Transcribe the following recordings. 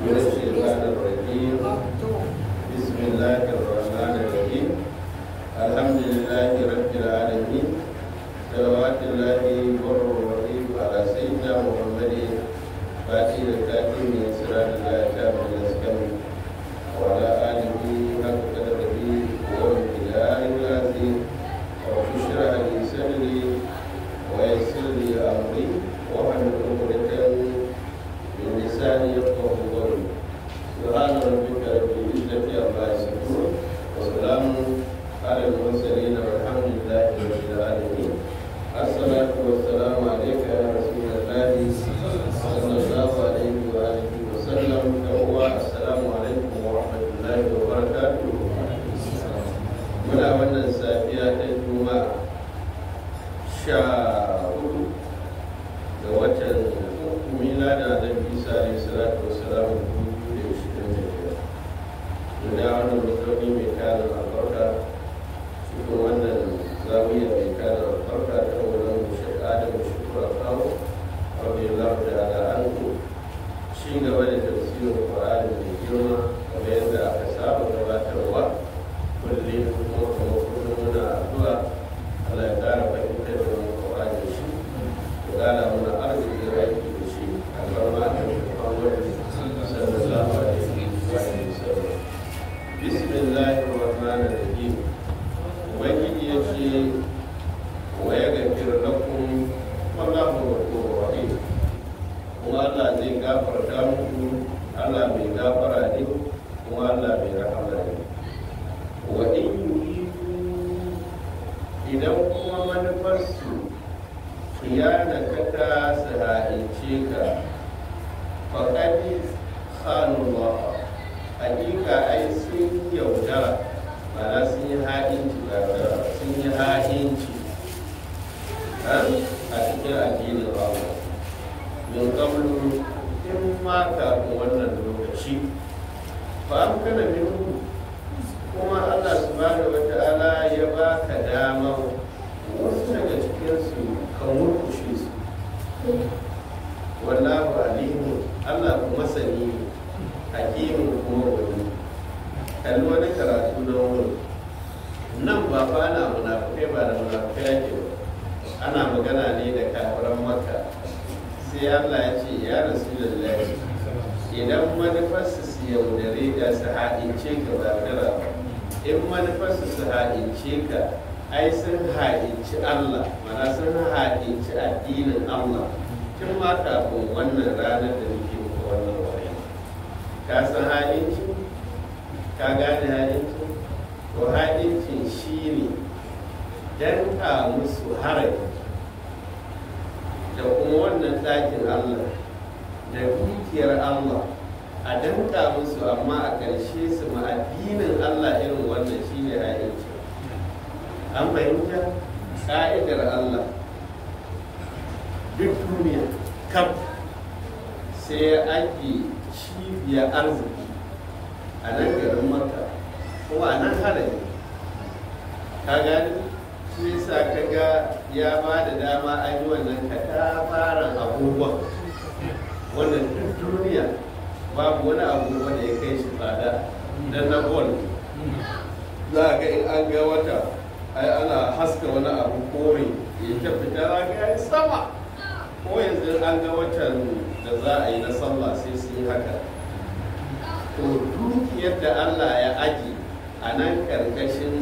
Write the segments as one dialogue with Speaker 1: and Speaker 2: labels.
Speaker 1: من الشيطان الرجيم. بسم الله الرحمن الرحيم. الحمد لله رب العالمين. صلوات الله والرحيم على سيدنا محمد فاتح الكاتب من سراد الله كامل الاسكن وعلى اله حق قدره وامتداد العظيم. رب اشرح لي صدري ويسر لي امري واحلل عقدة من لساني يفقهوا قولي. سبحان ربك رب العزة عما يصفون وسلام على المرسلين والحمد لله رب العالمين. الصلاة والسلام عليك يا رسول الله صلى الله عليه وآله وسلم. السلام عليكم ورحمة الله وبركاته. muna wannan safiya ta juma'a 14 ga watan milada da bisa alayhi salatu wassalam 2025 da wannan mutum mai karin albarka cikin wannan zawiya mai karin albarka ta wurin shekada da shukura kawo radiyallahu ta'ala anhu shi gaba da tafsirin Qur'ani mai girma kamar yadda aka saba gabatarwa kullum kuma muna addu'a Allah ya kara fahimtar da mu Qur'ani da shi ya kara mana arziki da aiki da shi albarma da Muhammad sallallahu alaihi wa sallam. Bismillahir rahmanir rahim. Ubangiji ya ce wa yaghfir lakum wallahu ghafurur rahim. Kuma Allah zai gafarta muku, Allah mai gafara ne kuma Allah mai rahama ne. Wa in yuridu idan kuma manufarsu khiyanataka su ha'ince ka faƙaɗi khanullah hakika ai sun yaudara mana sun yi ha'inci sun yi ha'inci a cikin addinin Allah min qablu in ma kafin wannan lokaci fa an kana min kuma Allah subhanahu wata'ala ya baka damar wasu daga cikinsu kan murkushe su. Wallahu alimu, Allah kuma sani ne, hakimin kuma wani. Kalli wani karatu na wani nan ba fa ana munafukai ba da munafukai yake ba, ana magana ne da kafiran Makka. Sai Allah ya ce ya Rasulullahi idan manufarsu su yaudare da su haɗince ka ba gara ba, in manufarsu su haɗince ka ai sun haɗinci Allah, mana sun haɗinci addinin Allah tun ma kafin wannan ranar da muke muku wannan wani. Ka san haɗinci? Ka gane haɗinci? To haɗincin shi ne danka musu haraji da kuma wannan ɗakin Allah da dukiyar Allah a danka musu, amma a ƙarshe su ma addinin Allah irin wannan shi ne haɗinci. An fahimta ƙa'idar Allah duk duniya kaf sai ake cibiyar arziki a nan garin Makka kuma a nan haraji. Ka gani shi yasa ka ga ya ba da dama an yi wannan katafaren abubuwan wannan duk duniya babu wani abubuwa da ya kai shi tsada don na gol. Za a ga in an ga wata ai ana haska wani abu kore ya ta fita za ga ya sama, ko yanzu an ga watan da za a yi na sallah sai su yi haka. To dukiyar da Allah ya aji a nan karkashin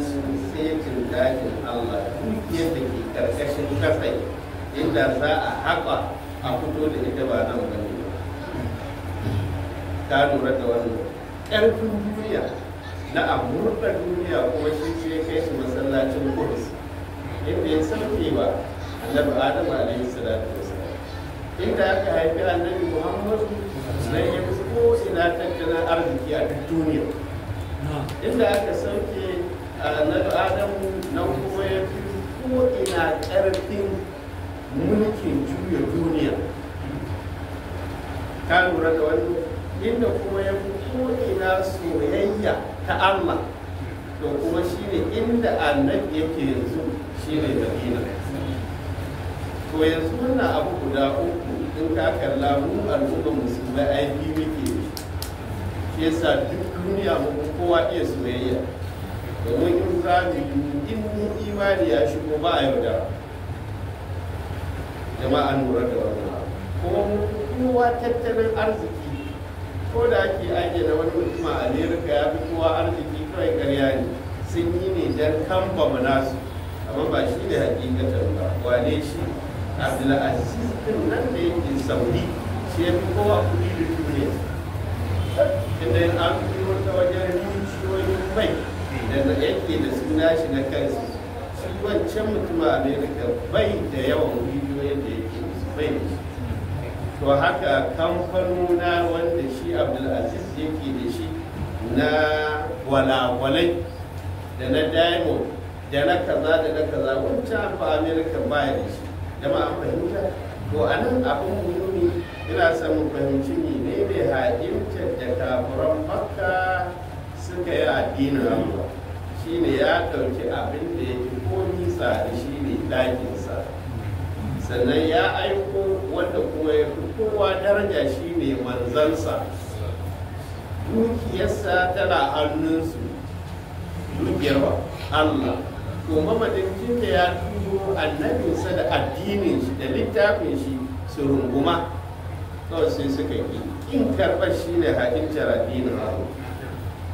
Speaker 1: setin dakin Allah, dukiyar da ke karkashin kasai inda za a haƙa a fito da ita ba nan ba ne. Ka lura da wannan ƙarfin duniya na amurka duniya kuma shi ya kai shi masallacin Kudus inda ya sauke ba annabi Adam alaihi salatu wasallam, inda aka haifi annabi Muhammadu na ya fi ko ina tattalin arziki a duk duniya, inda aka sauke annabi Adamu nan kuma ya fi ko ina ƙarfin mulkin juya duniya. Ka lura da wani inda kuma ya fi ko'ina soyayya ta Allah, to kuma shi ne inda annabi yake yanzu shi ne Madina. To yanzu wannan abu guda uku in ka kalla mu al'ummar musulmai ai biyu muke shi yasa duk duniya mu kowa iya soyayya domin in za mu in imani ya shigo ba a yaudara jama'a lura da wannan kuma kowa tattalin arziki ko da ake aiki na wani mutum a amerika ya fi kowa arziki kawai karya ne sun yi ne don kamba nasu amma ba shi ne hakikatan ba wane shi abdulaziz din nan da yake saudi shi ya fi kowa kudi da duniya inda yin an fi wata wajen rijiyoyin bai da yake da suna shi na kansu shi wancan mutum a amerika bai da yawan rijiyoyin da yake bai da shi to haka kamfanona wanda shi abdulaziz yake da shi na walawalai da na diamond da na kaza da na kaza wancan fa amerika baya da shi jama'a fahimta to a nan abin muhimmi ina son mu fahimci ne mai ha'imtar da kafuran makka suka yi addinin allah shine ya ɗauki abin da ya fi komi tsari shine ɗakinsa sannan ya aiko wanda kuma ya fi kowa daraja shine manzansa dukiyarsa tana hannunsu dukiyar ba Allah to mamadin da ya turo annabinsa da addinin shi da littafin shi su runguma kawai sai suka yi kin karɓar shi ne haƙincar addinin Allah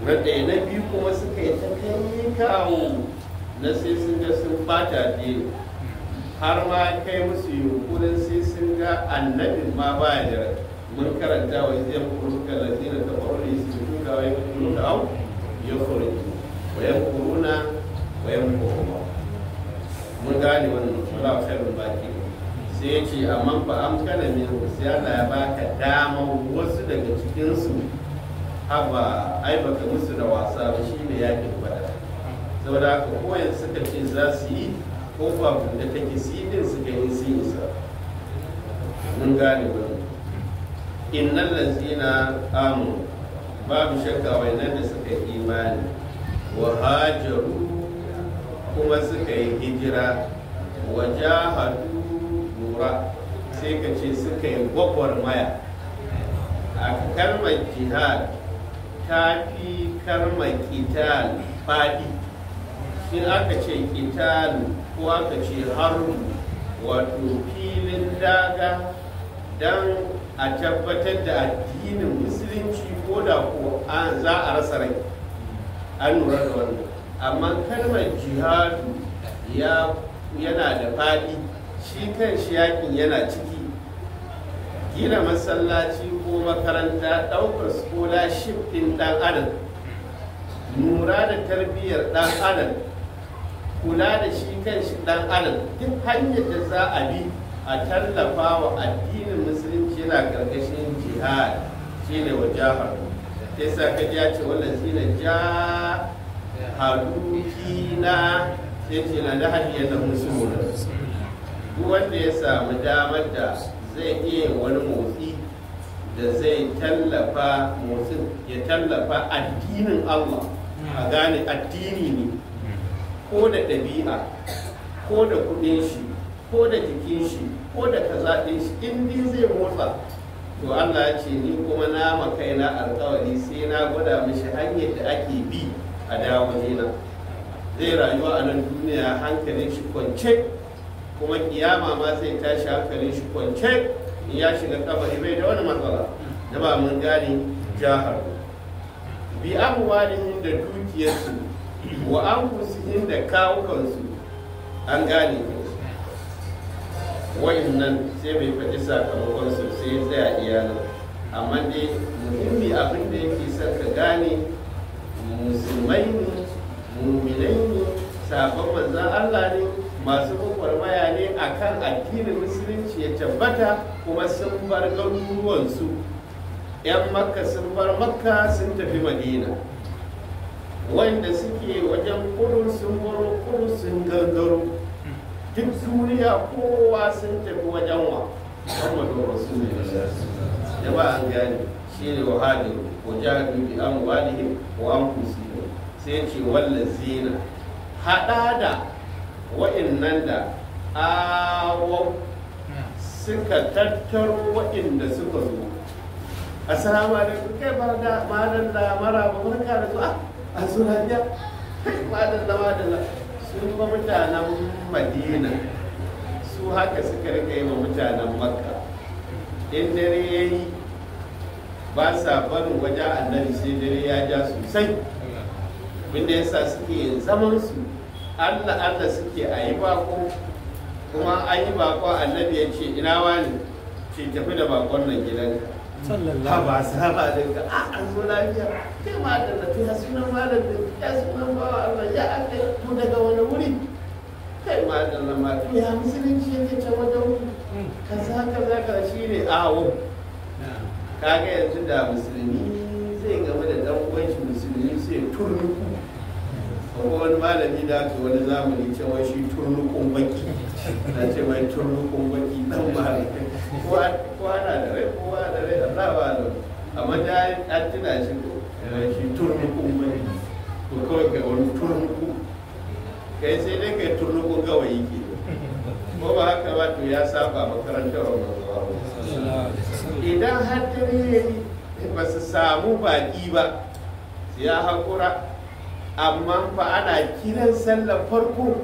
Speaker 1: na ɗaya na biyu kuma suka yi ta kai kawo na sai sun ga sun bata addini har ma kai musu yunkurin sai sun ga annabin ma baya da rai mun karanta wa zai kuruka lazina ta faru su tuka wa yanku da au ya furu wa yankuruna wa yankuruma mun gane wannan wala khairul baki sai ya ce amma fa am kana min sai Allah ya baka dama wasu daga cikin su haba ai baka musu da wasa ba shine yakin bada saboda haka koyan suka ce za su yi ko ba da take sidin su ga yin sin isa mun gane wannan innal ladzina amanu babu shakka wayannan da suka yi imani wa hajaru kuma suka yi hijira wa jahadu nura sai ka ce suka yi gwagwarmaya a kalmar jihad ta fi kalmar kital faɗi in aka ce kital ko aka ce harbu wato filin daga don a tabbatar da addinin musulunci ko da ko za a rasa rai an lura da wannan amma kalmar jihadu yana da faɗi shi kan shi yakin yana ciki gina masallaci ko makaranta ɗaukar scholarship ɗin ɗan adam lura da tarbiyyar ɗan adam kula da shi kan shi ɗan adam duk hanyar da za a bi a tallafa wa addinin musulunci yana ƙarƙashin jihad shi ne wa jihar ta sa ka ya ce wannan shi ne jihadukina sai ce na da hadiyar da musulmuna duk wanda ya samu damar da zai iya wani motsi da zai tallafa motsin ya tallafa addinin Allah a gane addini ne ko da ɗabi'a ko da kuɗin shi ko da jikin shi ko da kaza ɗin shi in dai zai motsa to Allah ya ce ni kuma na makaina alƙawari sai na gwada mishi hanyar da ake bi a dawo na zai rayuwa a nan duniya hankalin shi kwance kuma kiyama ma zai tashi hankalin shi kwance in ya shiga kabari bai da wani matsala da ba mun gane jahar bi amwalihim da dukiyarsu wa anfusihim da kawukansu an gane wa'annan sai bai faɗi sakamakon su sai tsaya iyalan amma dai muhimmi abin da yake son ka gane musulmai ne muminai ne sabon manzan Allah ne masu gwagwarmaya ne akan addinin musulunci ya tabbata kuma sun bar garuruwansu 'yan makka sun bar makka sun tafi madina wanda suke wajen kudu sun baro kudu sun gangaro duk duniya kowa sun tafi wajen wa Muhammadu Rasulullah jama'a an gane shine wahadiru wajahadu bi amwalihim wa anfusihim sai ce wallazina hada da wa'annan da awaw suka tattaro wa'inda suka zo assalamu alaikum kai barda madalla maraba barka da zuwa a surabiya kai madalla su kuma mutanen Madina su haka suka rika yi wa mutanen Makka in dare yayi ba sa barin wajen annabi sai dare ya ja sosai wanda yasa suke zaman su Allah suke a yi bako kuma an yi bako annabi ya ce ina wani ce tafi da bakon nan gidanka sallallahu ba sahaba da ka an zo lafiya kai ma da ya sunan malam da ya sunan bawa Allah ya Allah mu daga wani wuri kai ma da ma ya musulunci yake ta wajen wuri kaza shine awo kaga yanzu da musulmi zai game da dan uwan shi musulmi sai turnuku ko wani malami da aka wani zamani cewa shi turnukun baki na ce mai turnukun baki dan malami ko ana da rai Allah ba da amma da an tuna shi ko shi turnukun baki ko kawai ga wani turnuku kai sai dai kai turnukun gawayi ke ko ba haka ba to ya saba makarantar idan har dare ba su samu baki ba ya haƙura amma fa ana kiran sallar farko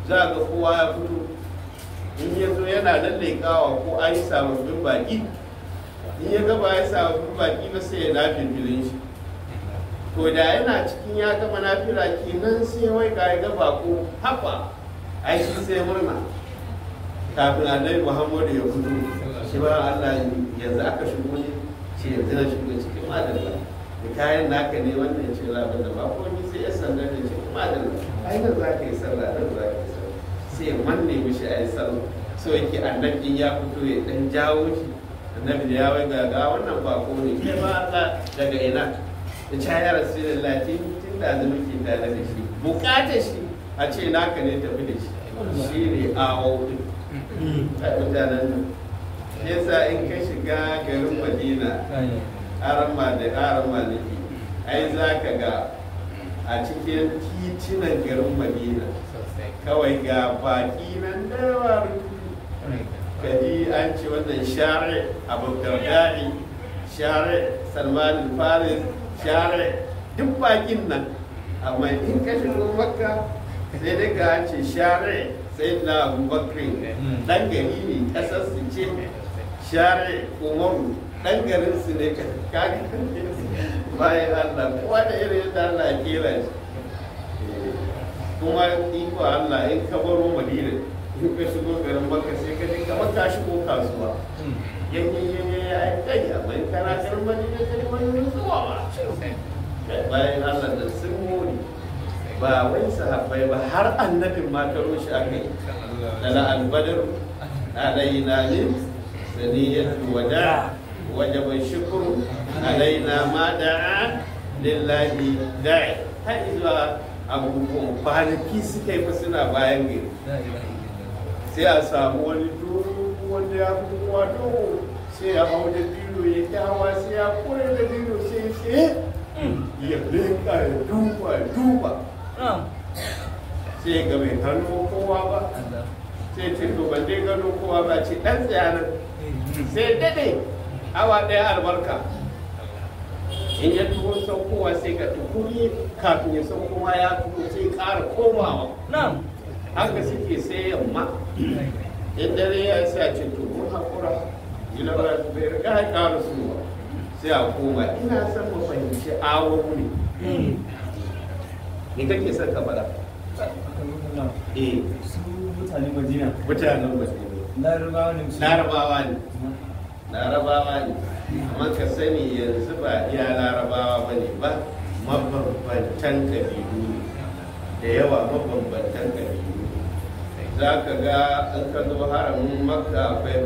Speaker 1: za ga kowa ya fito in ya zo yana lallekawa ko an yi sababbin baki in ya gaba ya sababbin baki ba sai ya nafi filin shi to da yana cikin ya gama nafila kenan sai wai ga ya gaba ko haɓa aiki sai murna kafin annabi Muhammadu ya fito shi ba Allah yanzu aka shigo ne ce yanzu na shigo cikin madalla da kayan naka ne wannan ce labar da ba ko ni sai ya sanda da ce madalla ai nan za ka yi sallah nan za ka yi sallah sai manne mishi a yi sallah so yake annabi ya fito ya dan jawo shi annabi da ya wai ga wannan bako ne ke ba Allah daga ina ya ce ya rasulullahi tun da zama ke tare da shi bukatar shi a ce naka ne tafi da shi shi ne awo a mutanen nan yasa in ka shiga garin Madina arama ne ai za ka ga a cikin titunan garin Madina kawai ga baki nan da yawa kaji an ce wannan share Abu Dardai share Salman al-Faris share duk bakin nan amma in ka shigo Makka sai dai ga an ce share sai na Abubakar dan gari ne kasar su ce share Umaru dan garin su ne kaga bayan Allah kowa da irin yadda Allah ya kera shi kuma iko Allah in ka baro Madina in ka shigo garin Makka sai ka ji kamar ka shigo kasuwa yanye ya kai amma in kana garin Madina sai wani zuwa ba bayan Allah da sun mori ba wai sahabbai ba har annabin ma karo shi aka yi da al-badr alaina min saniyatu wada wajaba shukru alaina ma da'a lillahi da'i har zuwa abubuwan kwanaki suka yi suna bayan gari sai a samu wani doro wanda ya fi wato sai ya hau da dino ya kyawa sai ya kore da dino sai ya leka ya duba sai ga mai hannu kowa ba sai ce to ban dai gano kowa ba ce dan tsayanan sai dade awa daya albarka in ya tuho saukowa sai ga tukuri kafin ya sauko ma ya tuho sai ƙara komawa haka suke sai yamma in dare ya sa ce to mun haƙura ila ba bai riga ya ƙara suwa sai a koma ina son mu fahimci awon ne ni kake son ka faɗa
Speaker 2: su mutanen Madina
Speaker 1: larabawa ne amma ka sani yanzu ba iya larabawa ba ne ba mabambantan kabilu ne da yawa mabambantan kabilu za ka ga in ka zo haramin Makka akwai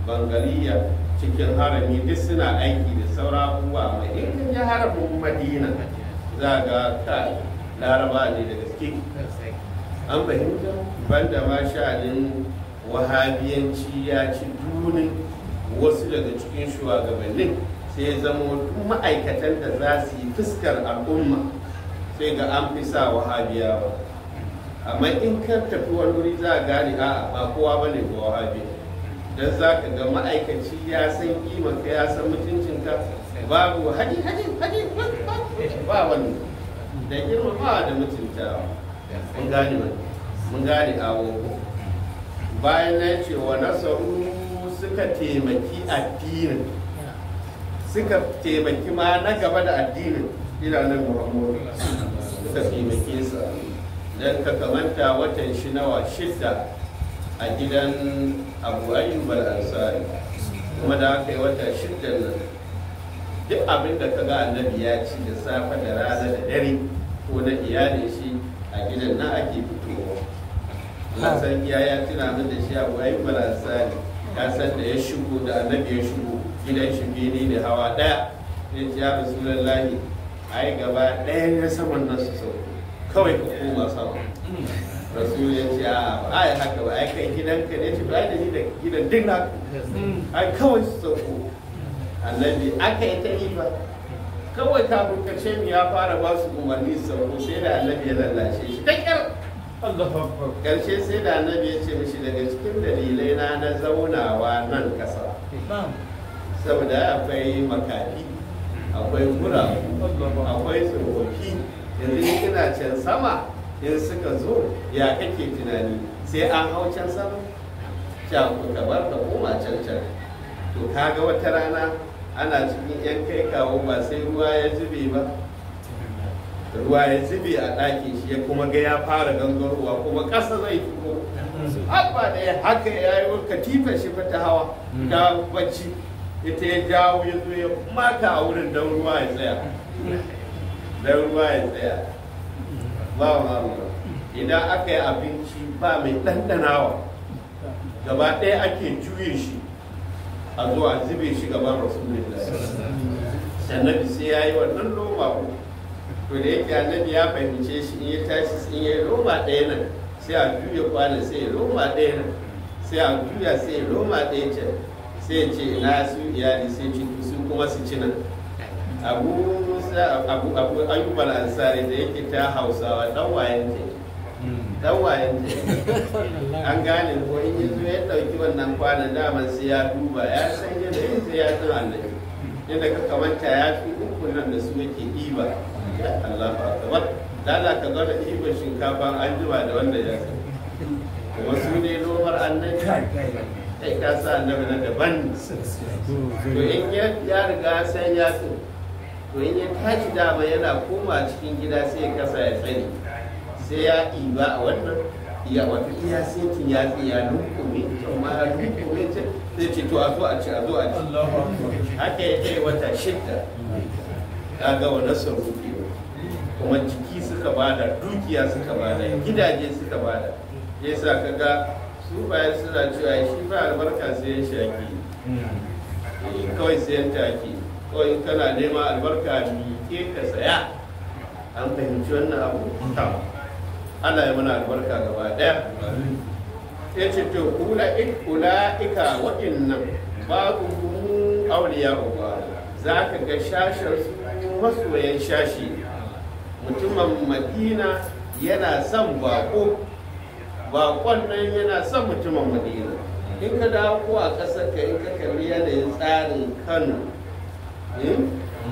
Speaker 1: bangaliya cikin harami duk suna aiki da sauran abubuwa mai in ka ji haramin Madina za ga ka laraba ne da gaske an fahimta banda ma sha'anin wahabiyanci ya ci dunin wasu daga cikin shugabannin sai ya zama duk ma'aikatan da za su yi fuskar al'umma sai ga an fi sa wahabiyawa amma in ka tafi wani wuri za a gane a'a ba kowa ba ne ba wahabi don za ka ga ma'aikaci ya san kimanka ya san mutuncinka, babu haji ba wani da girmamawa da mutuntawa. Mun gane awo. Bayan na ce wa nasaru suka taimaki addinin, suka taimaki ma na gaba da addinin iranin Muhammadu, suka taimake sa. Don ka kamanta watan shi nawa 6 a gidan Abu Ayyub al-Ansari, kuma da aka yi wata 6 nan duk abin da ka ga annabi ya ci da safe da rana da dare ko na iyalin shi a gidan na ake fitowa. Na san ya tuna min da shi Abu Ayyub al-Ansari, ka san da ya shigo da annabi ya shigo gidan shi bene ne hawa daya, ya ce ya Rasulullahi ai gaba ɗaya ne saman nan su sauko kawai ka koma sama. Rasul ya ce a ba ai haka ba, ai kai gidanka ne, ce ba da ni da gidan duk na ai kawai su sauko. Annabi aka yi ta yi ba kawai kafin karshe mu ya fara ba su umarni su sauko, sai da annabi ya lallashe shi ta kyar. Karshe sai da annabi ya ce mishi daga cikin dalilai na zaunawa nan kasa saboda akwai makafi, akwai guragu, akwai tsofaffi, yanzu kina can sama in suka zo ya kake tunani sai an hau can sama can ku bar ka koma can. To kaga wata rana ana cikin yan kai kawo ba sai ruwa ya zube ba, ruwa ya zube a ɗakin shi ya kuma ga ya fara gangarowa kuma ƙasa zai fito abba da ya haka ya yi katifa shi ta hawa ta bacci, ita ya jawo ya zo ya maka a wurin don ruwa ya tsaya. Ba idan aka yi abinci ba mai ɗanɗanawa gaba ɗaya ake juye shi a zuwa zube shi gaban Rasulullah. Annabi sai ya yi wannan loma uku. To da yake annabi ya fahimce shi in ya tashi in ya yi loma ɗaya nan sai a juya kwanan sai ya loma ɗaya nan sai a juya sai ya loma ɗaya can sai ya ce ina su iyali sai ci su kuma su ci nan. Abu Ayyub al-Ansari da yake ta Hausawa dan wayen an gane ko in yazo ya dauki wannan kwanan daman sai ya duba ya san yadda sai ya san annabi yadda ka kamanta ya fi uku nan da su yake ɗiba. Allahu akbar, dala ka ga da ɗiban shinkafa an jima da wanda ya san kuma su ne nomar annabi kai ka sa annabi na daban. To in ya riga san ya so, to in ya tashi dama yana koma cikin gida sai ya kasa ya tsani sai ya ɗiba a wannan iya wata iya setin ya tsiya lunkume amma ya lunkume ce zai ce to a zo a ci haka ya kai wata 6 ka ga wani sarufi kuma jiki suka bada, dukiya suka bada, gidaje suka bada. Ya sa ka ga su bayan suna cewa shi ba albarka sai ya shaki kawai sai ya taki kawai kana neman albarka ke ka saya. An fahimci wannan abu? Allah ya mana albarka gaba daya. Ya ce to ula'ika waɗannan babu auliya uba, za ka ga shashar su masoyan shashi. Mutumin Madina yana son bakon nan yana son mutumin Madina. In ka dawo ko a ƙasar ka in ka kalli yanayin tsarin Kano,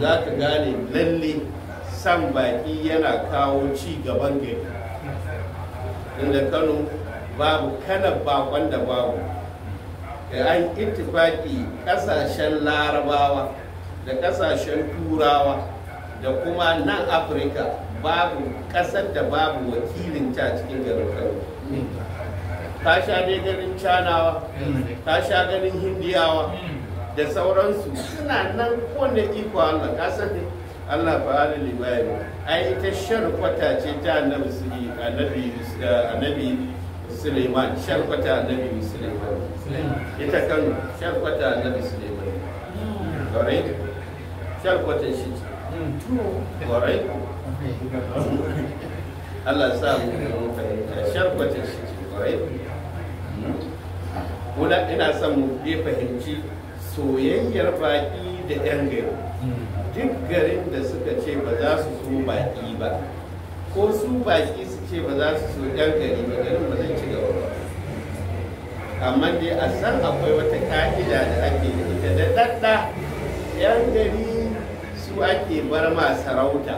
Speaker 1: za ka gane lalle san baki yana kawo ci gaban gari. Inda Kano babu kanan bakon da babu. An ittifaki ƙasashen Larabawa da ƙasashen Turawa da kuma nan Afirka babu ƙasar da babu wakilin ta cikin garin Kano. Ka sha dai ganin Canawa, ka sha ganin Hindiyawa da sauransu suna nan kowane iko Allah. Ka san Allah fa'ala libayani ai ita sharkwata ce ta annabi Suleiman, sharkwata annabi Suleiman, ita Kano sharkwata annabi Suleiman. Kwarai sharkwata shi ce kwarai Allah sa mu sharkwata shi ce kwarai. Kuna ina son mu fahimci soyayyar baki da 'yan gari. Duk garin da suka ce ba za su so baki ba, ko su baki su ce ba za su so 'yan gari ba, garin ba zai ci gaba ba. amma dai a san akwai wata ka'ida da ake da ita da dadda yan gari su ake bar ma sarauta,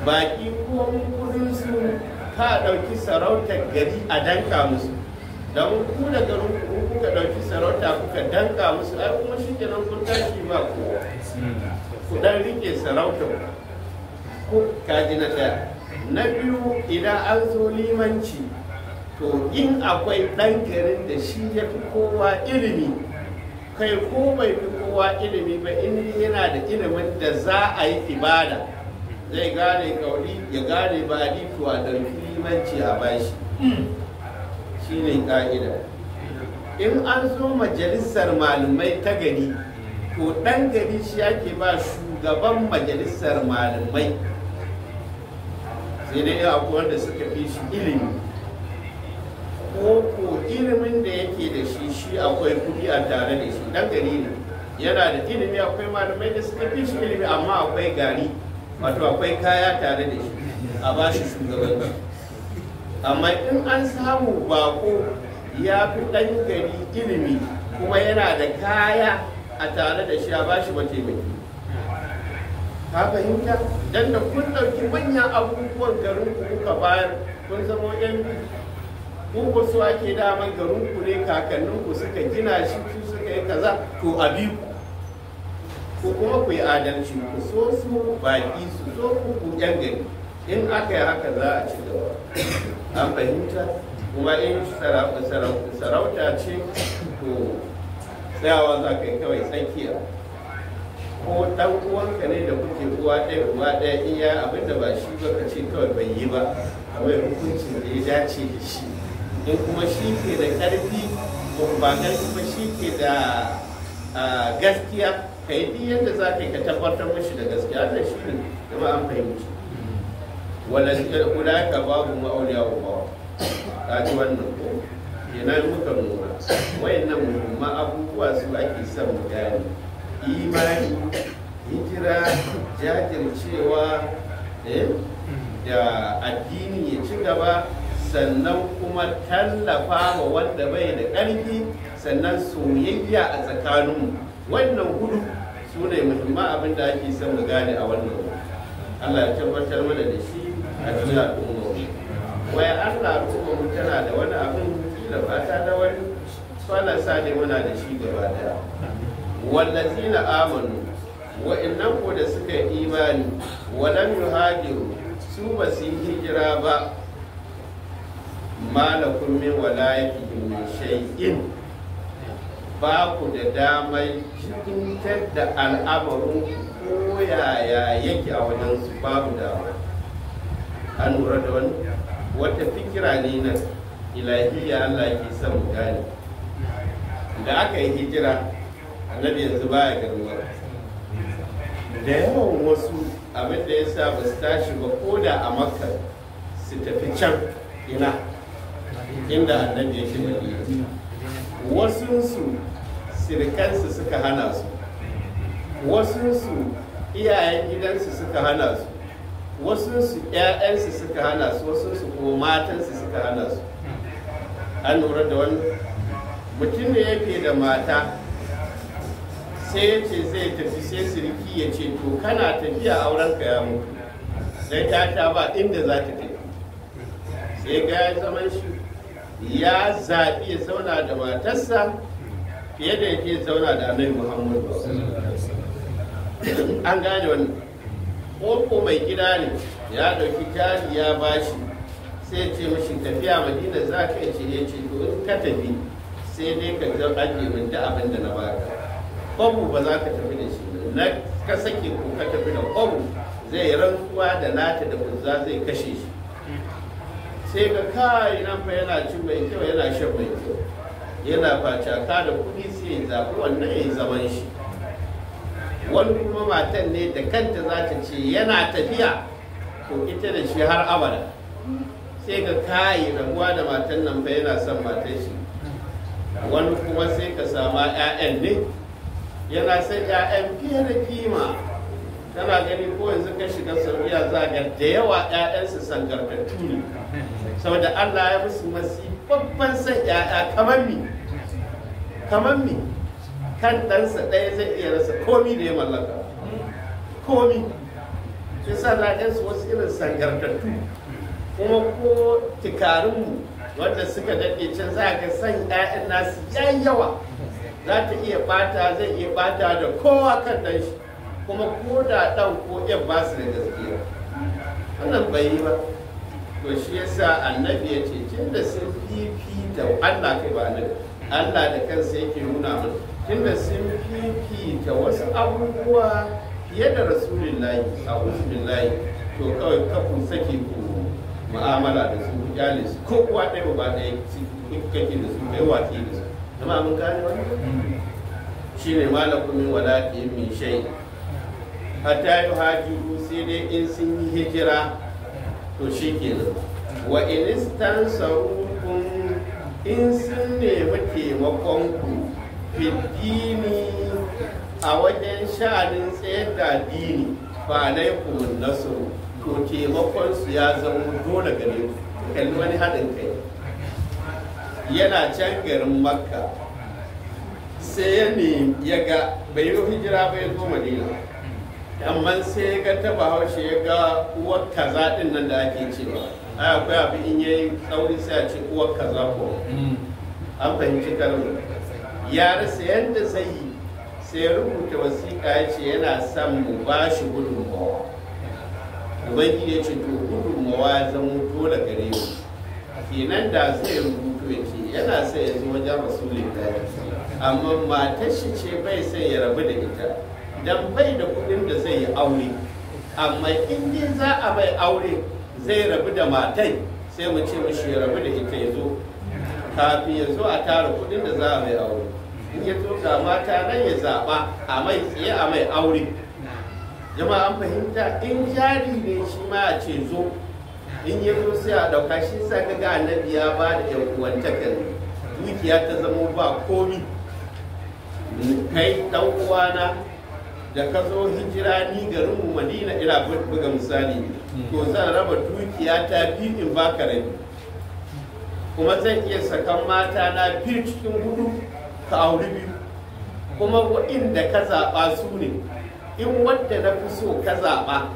Speaker 1: baki ko kudin su ka ɗauki sarautar gari a danka musu, don ku da garin ku kuka ɗauki sarauta kuka danka musu ai kuma shi kenan kun tashi ba kowa, ku dan rike sarautar ku kaji na ɗaya. Na biyu, idan an zo limanci to in akwai ɗan garin da shi ya fi kowa ilimi, kai ko bai fi kowa ilimi ba, in yana da ilimin da za a yi ibada zai gane kauri ya gane baɗi to a ɗauki limanci a bashi, shi ne ƙa'ida. In an zo majalisar malamai ta gari to ɗan gari shi ake ba shugaban majalisar malamai, sai dai akwai wanda suka fi shi ilimi ko ilimin da yake da shi akwai kuɗi a tare da shi, ɗan gari ne yana da ilimi, akwai malamai da suka fi shi ilimi amma akwai gari, wato akwai kaya tare da shi a ba shi shugabanci. Amma in an samu bako ya fi ɗan gari ilimi kuma yana da kaya a tare da shi a ba shi mataimaki, ka fahimta? Dan da kun ɗauki manyan abubuwan garin ku kuka bayar kun zama yan ku ba su ake daman garin ku ne kakannin ku suka gina shi su suka yi kaza to a bi ku kuma ku yi adalci, ku so su baki su so ku yan gari, in aka yi haka za a ci gaba. An fahimta? Kuma in sarauta ce to tsayawa za ka yi kawai tsakiya, ko ɗan uwanka ne da kuke uwa ɗaya uwa ɗaya, in ya abin da ba shi ba ka ce kawai bai yi ba, kawai hukuncin da ya dace da shi. In kuma shi ke da ƙarfi ba ƙarfi ba, shi ke da gaskiya, ka yi duk yadda za ka yi ka tabbatar mashi da gaskiya. Allah shi ne kuma an fahimci. Wala guda ka babu ma'auliya wa bawa, ka ji wannan ko kenan muka nuna wayannan muhimman abubuwa su ake son mu gane: imani, hijira, jajircewa da addini ya ci gaba, sannan kuma tallafa wa wanda bai da ƙarfi, sannan soyayya a tsakaninmu. Wannan hudu su ne muhimman abin da ake son mu gane a wannan. Allah ya tabbatar mana da shi a cikin al'umma. Waya Allah al'umma tana da wani abin da ba ta da wani falasa ne muna da shi gaba daya. Wallazina amanu, wa'annan ko da suka yi imani, walam yuhajiru, su ba su yi hijira ba, malakum min walayatihim min shay'in, ba ku da damar cikin da al'amarin ko yaya yake a wajen su, babu dama. An lura da wani wata fikira ne nan ilahiyya Allah ke son mu gane. Da aka yi hijira, annabi yanzu baya garuwa, da yawan wasu abin da ya sa ba su tashi ba ko da a Makka su tafi can ina inda annabi yake Madina. Wasunsu sirikansu suka hana su, wasunsu iyayen gidansu suka hana su, wasunsu ƴaƴansu suka hana su, wasunsu kuma matansu suka hana su. An lura da wani mutum da yake da mata sai ya ce zai tafi, sai siriki ya ce to kana tafiya aurenka ya mutu, sai ta ba inda za ta tafi. Sai ga ya zaman shi ya zaɓi ya zauna da matarsa fiye da yake zauna da Annabi Muhammadu. An gane wani ko mai gida ne ya ɗauki jari ya bashi, sai ya ce mashi tafiya Madina za ka ce, ya ce to in ka tafi sai dai ka ga ajiye min da abin da na baka, kwabu ba za ka tafi da shi na ka sake ko ka tafi da kwabu, zai rantsuwa da nata da kuzza zai kashe shi. Sai ga kai nan fa yana cin mai kyau, yana shan mai kyau, yana facaka da kuɗi, sai ya zaɓi wannan ya yi zaman shi. Wani kuma matan ne da kanta za ta ce yana tafiya to ita da shi har abada. Sai ga kai rabuwa da matan nan fa yana son matan shi. Wani kuma sai ka sama 'ya'yan ne yana son 'ya'yan fiye da kima, kana gani ko yanzu ka shiga Saudiya za ga da yawa 'ya'yansu sangartattu ne saboda Allah ya musu babban san 'ya'ya kamar mi kan ɗansa ɗaya zai iya rasa komi da ya mallaka komi shi sa za su wasu irin sangartattu kuma ko tikarinmu wanda suka daɗe can za ka san 'ya'yan nasu yayi yawa za ta iya ɓata zai iya ɓata da kowa kan ɗan shi kuma ko da ɗan ko ƴan ba su da gaskiya wannan bai yi ba to shi yasa annabi ya ce tun da sun fifita Allah kai ba annabi Allah da kansa yake nuna mana tun da sun fifita wasu abubuwa fiye da rasulullahi a billahi to kawai kafin sake ku mu'amala da su kyale su ko kuwa ɗaya ba ɗaya kake da su kai watsi da su amma mun gane wannan shine malakum min walaqi min shay hatta yuhajiru sai dai in sun yi hijira to shikenan wa in istansarukum in sun nemi taimakon ku fiddini a wajen sha'anin tsayar da addini ba alaikum nasru to taimakon su ya zama dole gare ku kalli wani haɗin kai yana can garin Makka sai ya ga bai yi hijira ba ya zo Madina amma sai ya ga ta Bahaushe ya ga uwar kaza din nan da ake cewa ai akwai abu in yayi tsauri sai a ce uwar kaza ko an fahimci kalmar ya rasa yadda zai yi sai ya rubuta wasiƙa ya ce yana son mu ba shi gudunmawa ubangiji ya ce to gudunmawa ya zama dole gare mu kenan da zai rubuto ya ce yana sai ya zo wajen rasulullah amma matar shi ce bai sai ya rabu da ita dan bai da kuɗin da zai yi aure amma in dai za a bai aure zai rabu da matai sai mu ce mishi ya rabu da ita ya zo kafin ya zo a tara kuɗin da za a mai aure in ya zo ga mata nan ya zaɓa a mai tsaye a mai aure jama'a an fahimta in jari ne shi ma a ce zo in ya zo sai a ɗauka shi sa ka ga annabi ya ba da yan uwantakan dukiya ta zama ba komi kai ɗan uwana da ka zo hijira ni garin mu Madina ina buga misali to zan raba dukiya ta biyu in baka rabi kuma zan iya sakan mata na biyu cikin hudu ka auri biyu kuma waɗanda ka zaɓa su ne in wadda na fi so ka zaɓa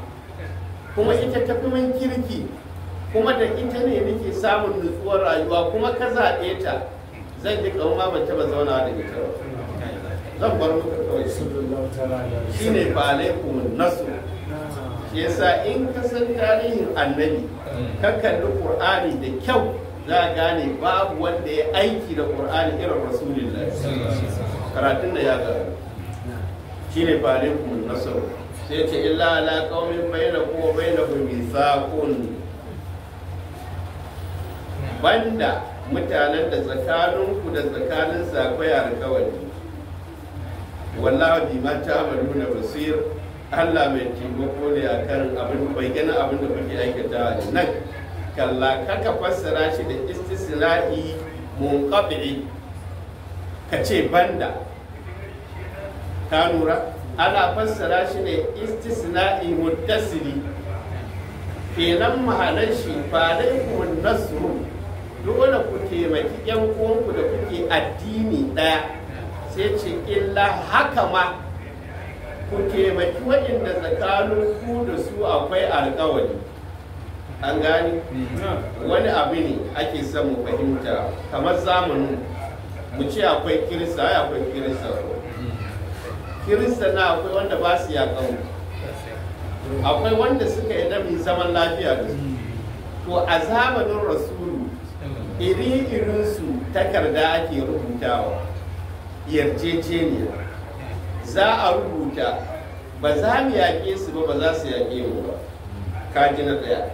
Speaker 1: kuma ita ta fi min kirki kuma da ita ne nake samun nutsuwar rayuwa kuma ka zaɓe ta zan ji ƙauma ban taɓa zauna da ita ba zan bar muka kawai shi ne fa alaikum nasu shi yasa in ka san tarihin annabi ka kalli qur'ani da kyau za a gane babu wanda ya aiki da qur'ani irin rasulullah karatun da ya gano shi ne fa alaikum nasu sai ce illa ala qaumin bainakum wa bainahum mithaqun banda mutanen da tsakaninku da tsakaninsu akwai alkawari wallahi bi ma ta'maluna basir Allah mai taimako ne akan abin bayyana abin da kuke aikata nan kalla kaka fassara shi da istisna'i munqati kace banda ka nura ana fassara shi ne istisna'i muttasili kenan mahalan shi fa alaikum nasru dole ku taimaki yan uwanku da kuke addini daya sai ce illa haka ma ku taimaki waɗanda tsakanin ku da su akwai alkawari an gani wani abu ne ake son mu fahimta kamar zamanin mu ce akwai kirista na akwai wanda ba su yakan akwai wanda suka yi dami zaman lafiya da su to a zamanin rasulu iri-irinsu takarda ake rubutawa yarjejeniya za a rubuta ba za mu yaƙe su ba za su yaƙe mu ba kaji na ɗaya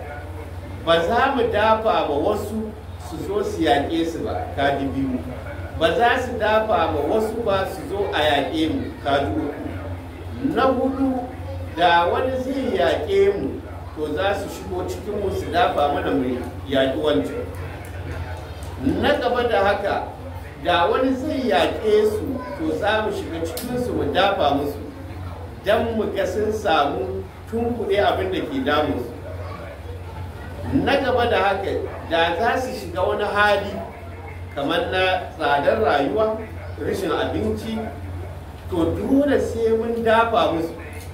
Speaker 1: ba za mu dafa ma wasu su zo su yaƙe su ba kaji biyu ba za su dafa ma wasu ba su zo a yaƙe mu kaji uku na hudu da wani zai yaƙe mu to za su shigo cikin mu su dafa mana mu yaƙi wancan na gaba da haka da wani zai yaƙe su to za mu shiga cikinsu mu dafa musu don mu ga sun samu tunkuɗe abin da ke damunsu. Na gaba da haka, da za su shiga wani hali kamar na tsadar rayuwa, rashin abinci, to dole sai mun dafa musu.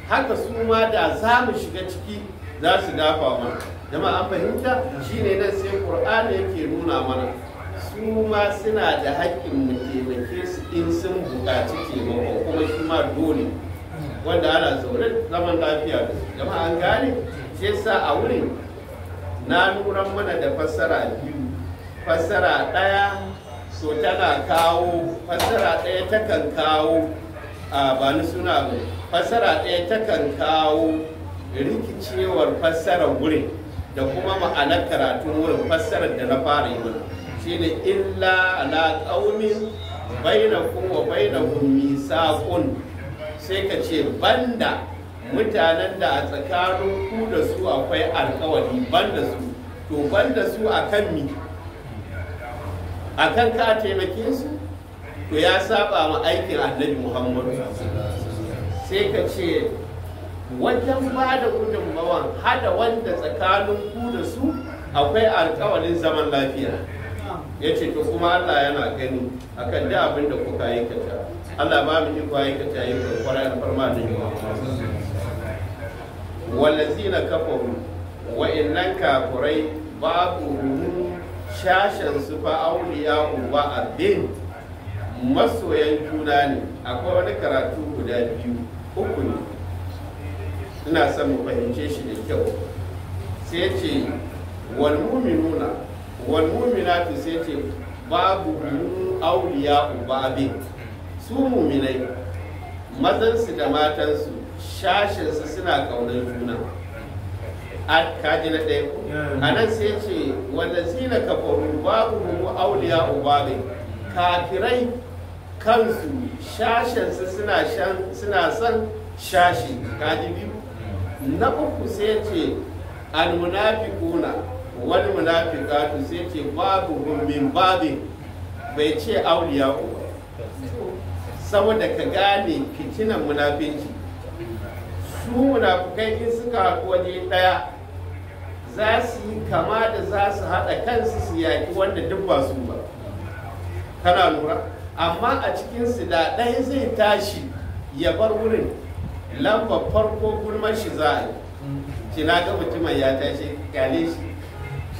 Speaker 1: Haka su ma da za mu shiga ciki za su dafa mana. Jama'a an fahimta? Shine nan sai Qur'ani yake nuna mana su ma suna da haƙƙin mu taimake su in sun buƙaci taimako, kuma shi ma dole wanda ana zaune zaman lafiya da su. Jama'a an gane? Shi yasa a wurin na nuna mana da fassara biyu. Fassara ɗaya so tana kawo, fassara ɗaya takan kawo ba ni suna ba, fassara ɗaya takan kawo rikicewar fassarar wurin da kuma ma'anar karatun wurin. Fassarar da na fara yi mana shine illa ala qaumin bainakum wa bainahum misaqun, sai ka ce banda mutanen da a tsakanin ku da su akwai alkawari, banda su. To banda su akan mi? Akan ka taimake su? To ya saba ma aikin Annabi Muhammadu. Sai ka ce wajen ba da gudunmawan hada wanda tsakanin ku da su akwai alkawarin zaman lafiya. Ya ce to kuma Allah yana gani akan da abin da kuka aikata. Allah ba mu iko aikata yin kwarar alfarma da yawa. Wallazina kafaru wa innan kafurai babu shashen su fa auliya uba abin masoyan juna ne. Akwai wani karatu guda biyu uku ne, ina son mu fahimce shi da kyau. Sai ce wal mu'minuna wal mu'minatu, sai ce babu auliya uba abin. Su mu'minai mazansu da matansu shashinsu suna ƙaunar juna. A kaji na ɗaya. A nan sai ce wanda zina kafaru babu mu auliya ubabin, kafirai kansu shashinsu suna son shashi. Kaji biyu. Na uku sai ce almunafiquna wal munafiqatu, sai ce babu min babin, bai ce auliya uba saboda ka gane fitinan munafinci. Su munafukai in suka haɗu waje ɗaya za su yi kama da za su haɗa kansu su yaƙi wanda duk ba su ba. Kana lura? Amma a cikinsu da ɗaya zai tashi ya bar wurin, lambar farko gulmar shi za a yi. Shi na ga mutumin ya tashi, gane shi,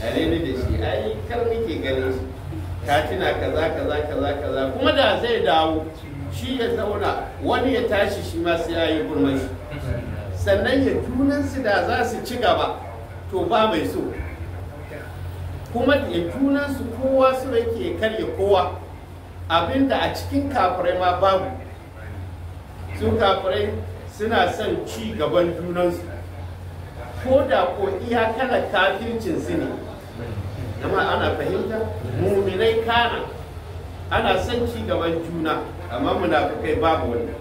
Speaker 1: gane ni da shi, ai kar nake ganin shi, ka tuna kaza kaza kaza kaza. Kuma da zai dawo shi ya zauna, wani ya tashi shi ma sai ya yi gulmar shi. Sannan ya junansu da za su ci gaba, to ba mai so. Kuma ya junansu kowa su yake karya kowa, abinda a cikin kafirai ma babu. Su kafirai suna son ci gaban junansu, ko da ko iyakar kafircin su ne. Amma ana fahimta, muminai kana ana son ci gaban juna, amma munafukai babu wani.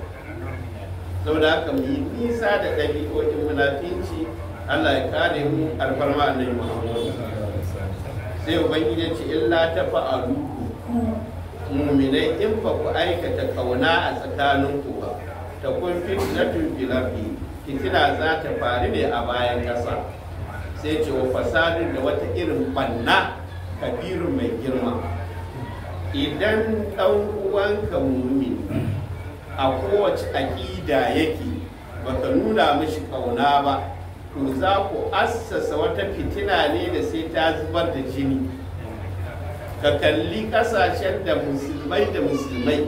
Speaker 1: Saboda haka mu yi nisa da ɗabi'o'in munafinci. Allah ya kare mu alfarma annabi Muhammad. Sai ubangiji ya ce illa ta fa'alu ku mu'minai in ba ku aikata kauna a tsakanin ku ba, ta kun fitnatun fil ardi, fitina za ta faru ne a bayan ƙasa. Sai ce wa fasadin da wata irin banna kabirin mai girma. Idan ɗan uwanka mu'mini a kowace aƙida yake baka nuna mishi ƙauna ba, to za ku assasa wata fitina ne da sai ta zubar da jini. Ka kalli ƙasashen da musulmai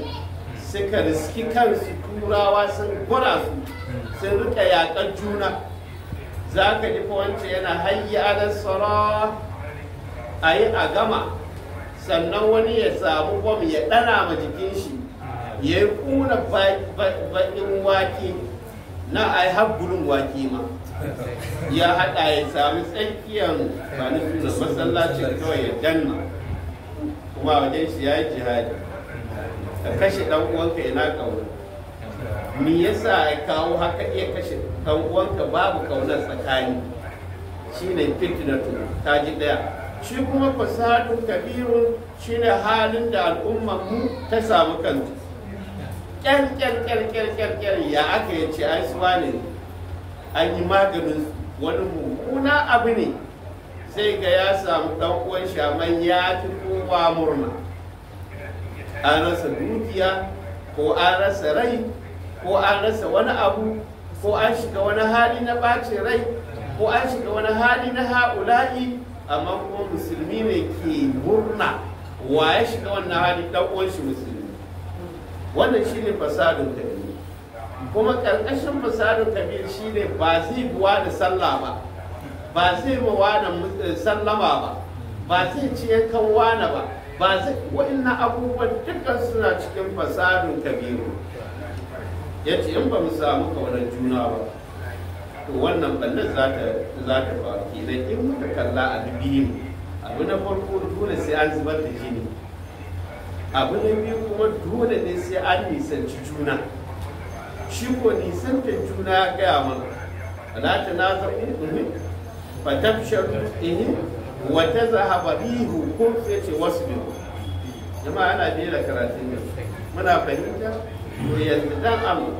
Speaker 1: suka riski kansu, turawa sun gwara su, sun rika yaƙar juna. Za ka ji wance yana hayya da tsara a yi a gama, sannan wani ya samu bom ya ɗana ma jikin shi, ya yi kuna baƙin wake na a yi haɓulun wake ma, ya haɗa ya sami tsakiyar bani suna masallacin kawai ya danna, kuma wajen shi ya yi jihadi. Ka kashe ɗan uwanka yana ƙauna. Me yasa ya kawo haka iya kashe ɗan uwanka babu ƙaunar tsakani? Shi ne fitnatu, ta ji ɗaya. Shi kuma fasadun kabirun shi ne halin da al'ummar mu ta samu kanta. kyar ya aka yi ce ai suwa ne an yi maganin wani mummuna abu ne sai ga ya samu ɗan uwan shaman ya fi kowa murna an rasa dukiya ko an rasa rai ko an rasa wani abu ko an shiga wani hali na ɓacin rai ko an shiga wani hali na ha'ula'i amma kuma musulmi ne ke murna wa ya shiga wannan hali ɗan uwan shi musulmi. Wannan shine fasadun kabir, kuma ƙarƙashin fasadun kabir shine ba zai buwa da sallah ba, ba zai ma wani sallama ba, ba zai ci yankan wani ba, ba zai wa'innan abubuwan dukkan suna cikin fasadun kabiru. Ya ce in ba mu samu kaunar juna ba to wannan ɓannan za ta faru kenan in muka kalla a biyu abu na farko dole sai an zubar da jini, abu na biyu kuma dole ne sai an nisanci juna. Shi ko nisanta juna ya gaya mana wala ta na zaɓi fatafsharu wata zahaba rihu ko sai ce wasu biyu. Jama'a ana biye da karatun yau muna fahimta to yanzu dan amma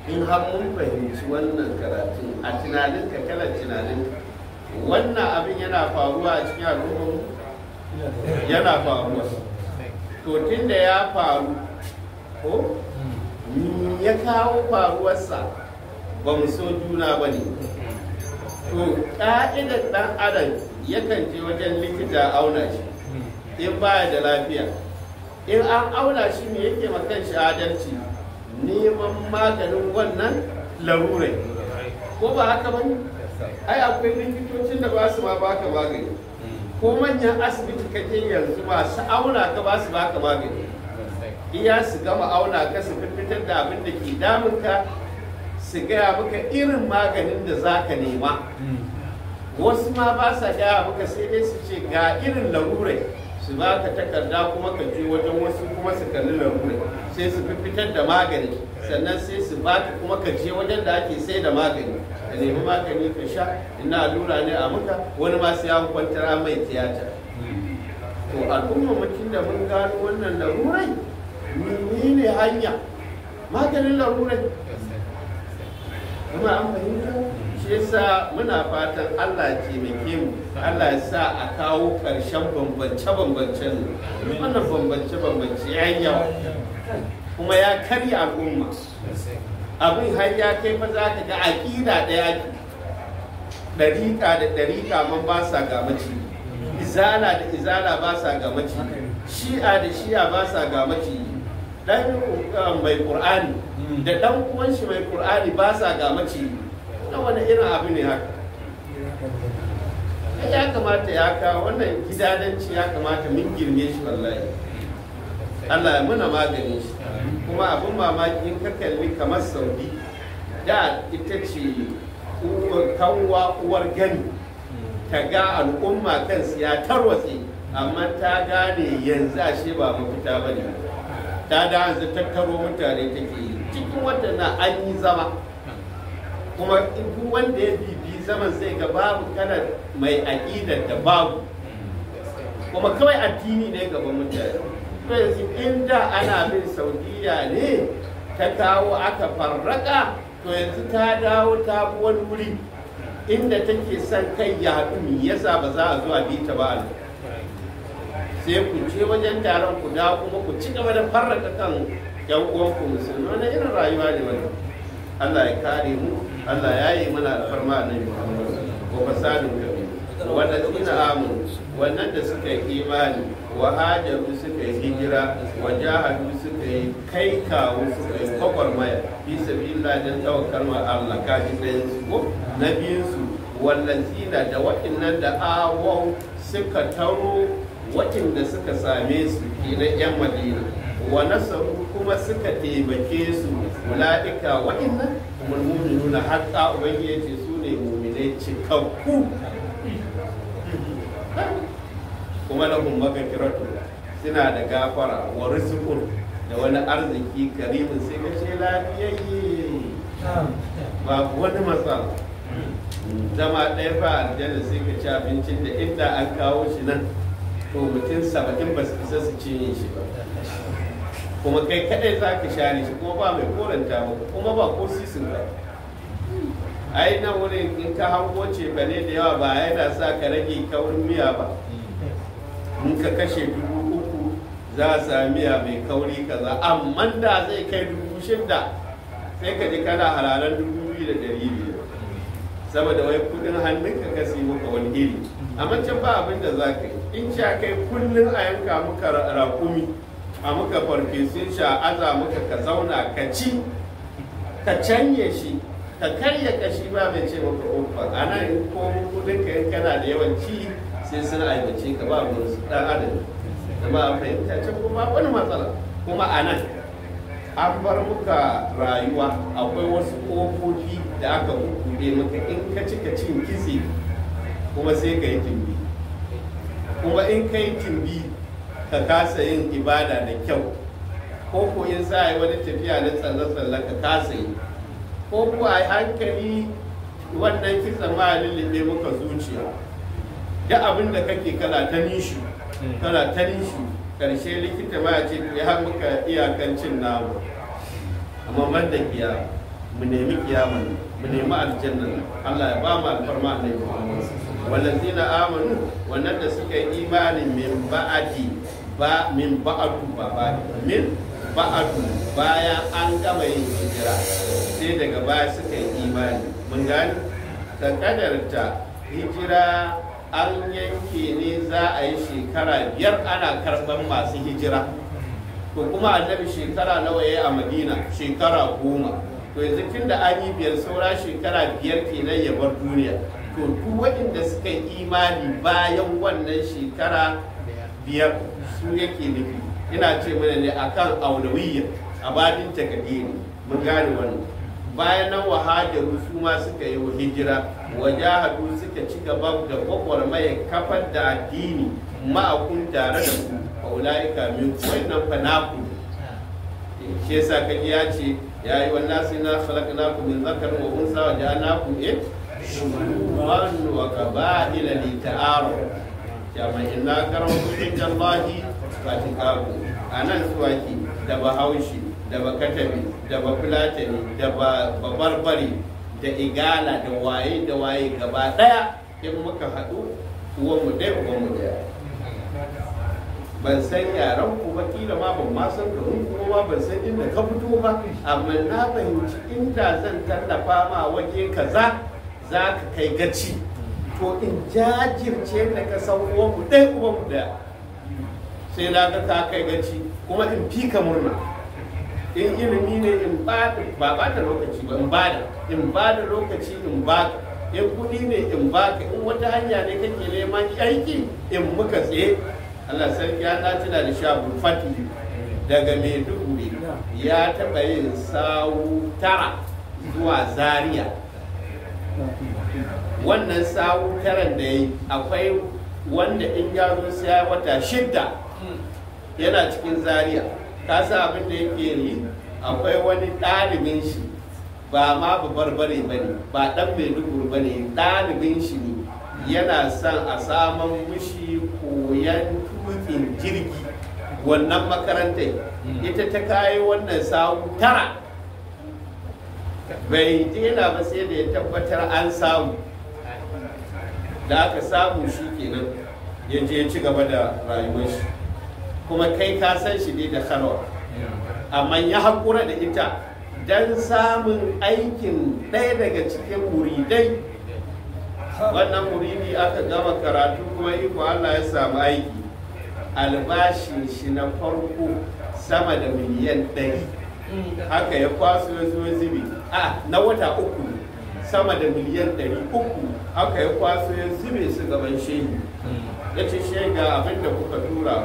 Speaker 1: in har mun fahimci wannan karatun a tunaninka kalar tunaninka wannan abin yana faruwa a cikin al'ummar yana faruwa. To tun da ya faru ko ya kawo faruwarsa ba mu so juna ba ne. To ƙa'idar ɗan adam yakan je wajen likita auna shi in baya da lafiya, in an auna shi me yake makan shi adalci neman maganin wannan larurai ko ba haka ba ne? Ai akwai likitocin da ba su ma baka magani ko manyan asibiti kake yanzu masu auna ka ba su baka magani, iya su gama auna ka su fitar da abin da ke damunka su gaya maka irin maganin da za ka nema. Wasu ma ba sa gaya maka sai dai su ce ga irin larurai su baka takarda kuma ka je wajen wasu kuma su kalli larurai sai su fitar da magani sannan sai su baka kuma ka je wajen da ake sai da magani ka nemi magani ka sha, ina allura ne a muka wani ma sai an kwantar mai tiyata. To al'umma mutum da mun gano wannan larurai menene hanya maganin larurai kuma an fahimta. Shi yasa muna fatan Allah ya taimake mu, Allah ya sa a kawo ƙarshen bambance-bambancen wannan bambance-bambance ya yi yawa kuma ya karya al'umma. Abin har ya kai fa za ka ga aƙida ɗaya ke, ɗariƙa da ɗariƙa man ba sa ga maci, izala da izala ba sa ga maci, shi'a da shi'a ba sa ga maci, ɗan mai ƙur'ani da ɗan uwan shi mai ƙur'ani ba sa ga maci. Na wani irin abu ne haka? Ya kamata ya kawo wannan gidadanci ya kamata mun girme shi wallahi. Allah ya muna magani shi. Kuma abin mamaki in ka kalli kamar Saudi da ita ce kanwa uwar gani ta ga al'umma kansu ya tarwatse amma ta gane yanzu ashe ba mafita ba ne. Ta da yanzu tattaro mutane take yi cikin waɗannan an yi zama kuma duk wanda ya bibi zaman sai ga babu kalar mai aƙidar da babu kuma kawai addini ne gaban mutane. To yanzu inda ana bin Saudiya ne ta kawo aka farraka, to yanzu ta dawo ta wani wuri inda take son kai ya haɗu me yasa ba za a zo a bi ta ba. Sai ku je wajen taron ku dawo kuma ku ci gaba da farraka kan yan uwanku musulmi. Wannan irin rayuwa ne wannan. Allah ya kare mu, Allah ya yi mana alfarma nan Muhammad ko fasadin kabir. Wallazina amanu, wannan da suka yi imani wa hajaru suka yi hijira wa jahadu suka yi kai kawo suka yi gwagwarmaya fi sabilillah dan tsawon kalmar Allah kaji ɗayan su ko na biyun su wallazina da waɗannan da awau suka taro waɗanda suka same su kenan yan Madina wa nasaru kuma suka taimake su ula'ika waɗannan kuma mu'minuna haƙƙa ubangiji ce su ne mu'minai cikakku kuma lahum maghfiratu suna da gafara wa rizqun da wani arziki karimin sai ka ce lafiyayye ba wani matsala zama ɗaya fa aljanna sai ka ci abincin da inda an kawo shi nan to mutum 70 ba su isa su cinye shi ba kuma kai kadai za ka share shi kuma ba mai koranta maka kuma ba ko sisin ka. Ai nan wurin in ka hango ce ba ne da yawa ba yana sa ka rage kaurin miya ba. In ka kashe 3,000 za a sami miya mai kauri kaza, amma da zai kai 6,000 sai ka ji kana halalan 2,200 saboda wai kudin hannunka ka kasi maka wani iri. Amma can ba abin da za ka yi, in sha kai kullum a yanka muka rakumi a muka farfesun sha aza muka ka zauna ka ci ka canye shi ka karya kashi ba mai ce maka ofa. A nan in komin kudin ka in kana da yawan ci sai sun aibace ka ba mu dan adam da ba a fahimta can kuma wani matsala. Kuma a nan an bar muka rayuwa akwai wasu ƙofofi da aka buɗe maka in ka cika cin kitse kuma sai ka yi timbi, kuma in ka yi timbi ka kasa yin ibada da kyau, ko ko in za a yi wani tafiya na tsalle-tsalle ka kasa yi, ko ko a yi hankali wannan kitsen ma lullube muka zuciya da abin da kake kana ta nishi karshe likita ma ya ce to ya muka iyakancin namu. Amma man da kiyama mu nemi kiyama, mu nemi aljanna. Allah ya ba mu alfarma Annabi Muhammad. Wallazina amanu, wannan da suka yi imani min ba'adu bayan an gama yin hijira sai daga baya suka yi imani. Mun gani ka kadarta hijira an yanke ne za a yi shekara 5 ana karɓar masu hijira. To kuma annabi shekara nawa ya yi a Madina? Shekara 10. To yanzu tun da an yi 5 saura shekara 5 kenan ya bar duniya. To duk waɗanda suka yi imani bayan wannan shekara 5 su yake nufi. Ina ce mana ne akan aulawiyya a badin takadiri. Mun gane wannan. Bayan nan wahajaru su ma suka yi hijira, wajahadu suka ci gaba da gwagwarmaya kafar da addini ma'akun tare da ku, faulaika min wannan fanaku. Shi yasa kaji ya ce ya yi wannan sai na khalaqnakum min zakarin wa unsa wa ja'alnakum shu'uban wa qaba'ila li ta'aru. Jama inna karamakum indallahi fatiqaku. Anan suwaki da Bahaushe da Bakatabi da Bafulatani da Babarbari da Igala da waye gaba daya in muka haɗu uwanmu daya. Ban san yaran ku ba, kila ma ban ma san garin ku ba, ban san inda ka fito ba, amma na fahimci inda zan tallafa ma waje kaza za ka kai gaci, to in jajirce da ka san uwanmu daya sai na ga ka kai gaci kuma in fika murna. In ilimi ne in ba da lokaci ba in ba da lokaci in ba, in kudi ne in ba ka, in wata hanya ne kake neman aiki in muka tsaye. Allah sarki ya tuna da Shabul Fati daga Maiduguri ya taɓa yin sawu 9 zuwa Zaria. Wannan sawu 9 da ya yi akwai wanda in ya zo sai wata 6 yana cikin Zaria. Ka sa abin da yake yi, akwai wani ɗalibin shi ba ma babarbare ba ne, ba ɗan Maiduguri ba ne, ɗalibin shi ne yana son a saman mushi koyan tukin jirgi. Wannan makarantar ita ta kayi wannan sawu 9 bai dena ba sai da ya tabbatar an samu. Da aka samu shi kenan ya je ci gaba da rayuwar shi. Kuma kai ka san shi ne da kharwa, amma ya haƙura da ita don samun aikin ɗaya daga cikin muridai. Wannan muridi aka gama karatu kuma iko Allah ya samu aiki, albashin shi na farko sama da miliyan 100. Haka ya kwaso ya zo zubi na wata 3 sama da miliyan 300. Haka ya kwaso ya zube su gaban shehi, ya ce shehi ga abin da kuka tura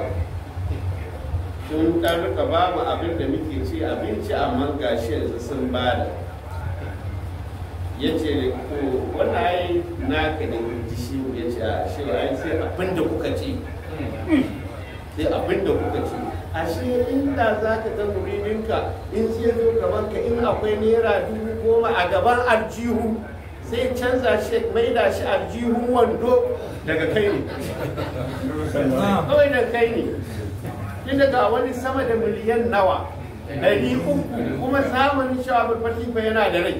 Speaker 1: sun ɗan rika ba mu abin da muke ci abinci, amma gashi yanzu sun bada. Ya ce ko wannan ai naka ne ji shi, ya ce a shi ai sai abin da kuka ci, sai abin da kuka ci. Ashe inda za ka ga muridinka in sai zo gaban ka in akwai naira 10,000 a gaban aljihu sai canza shi mai da shi aljihun wando daga kai ne kawai da kai ne. tun daga wani sama da miliyan nawa 300 kuma zamanin shawabul fatifa yana da rai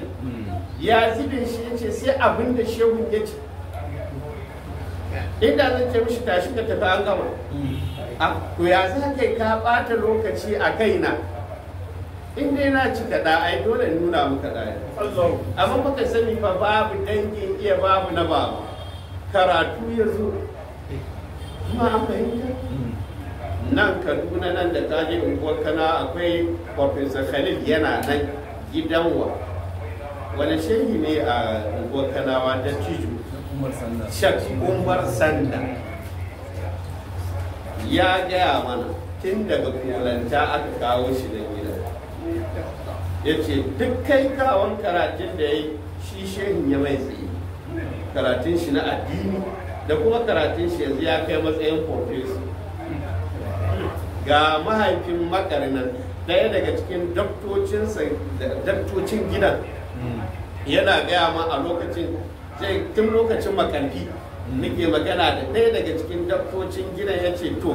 Speaker 1: ya zube shi ya ce sai abin da shehun ya ce inda zan ce mishi tashi ka tafi an gama to ya za kai ka ɓata lokaci a kaina in dai na ci kaɗa ai dole in nuna muka ɗaya amma baka sani fa babu dangin iya babu na babu karatu ya zo kuma an fahimta nan kaduna nan da kaje unguwar kana akwai Professor Khalil yana nan gidanwa wani shehi ne a unguwar kanawa da tijo Shek Umar Sanda ya gaya mana tun daga kulanta aka kawo shi da gida ya ce duk kai kawon karatun da ya yi shi shehin ya mai tsaye karatun shi na addini da kuma karatun shi yanzu ya kai matsayin professor ga mahaifin makarinan ɗaya daga cikin daktocin gidan yana gaya ma a lokacin tun lokacin makarfi nake magana da ɗaya daga cikin daktocin gidan ya ce to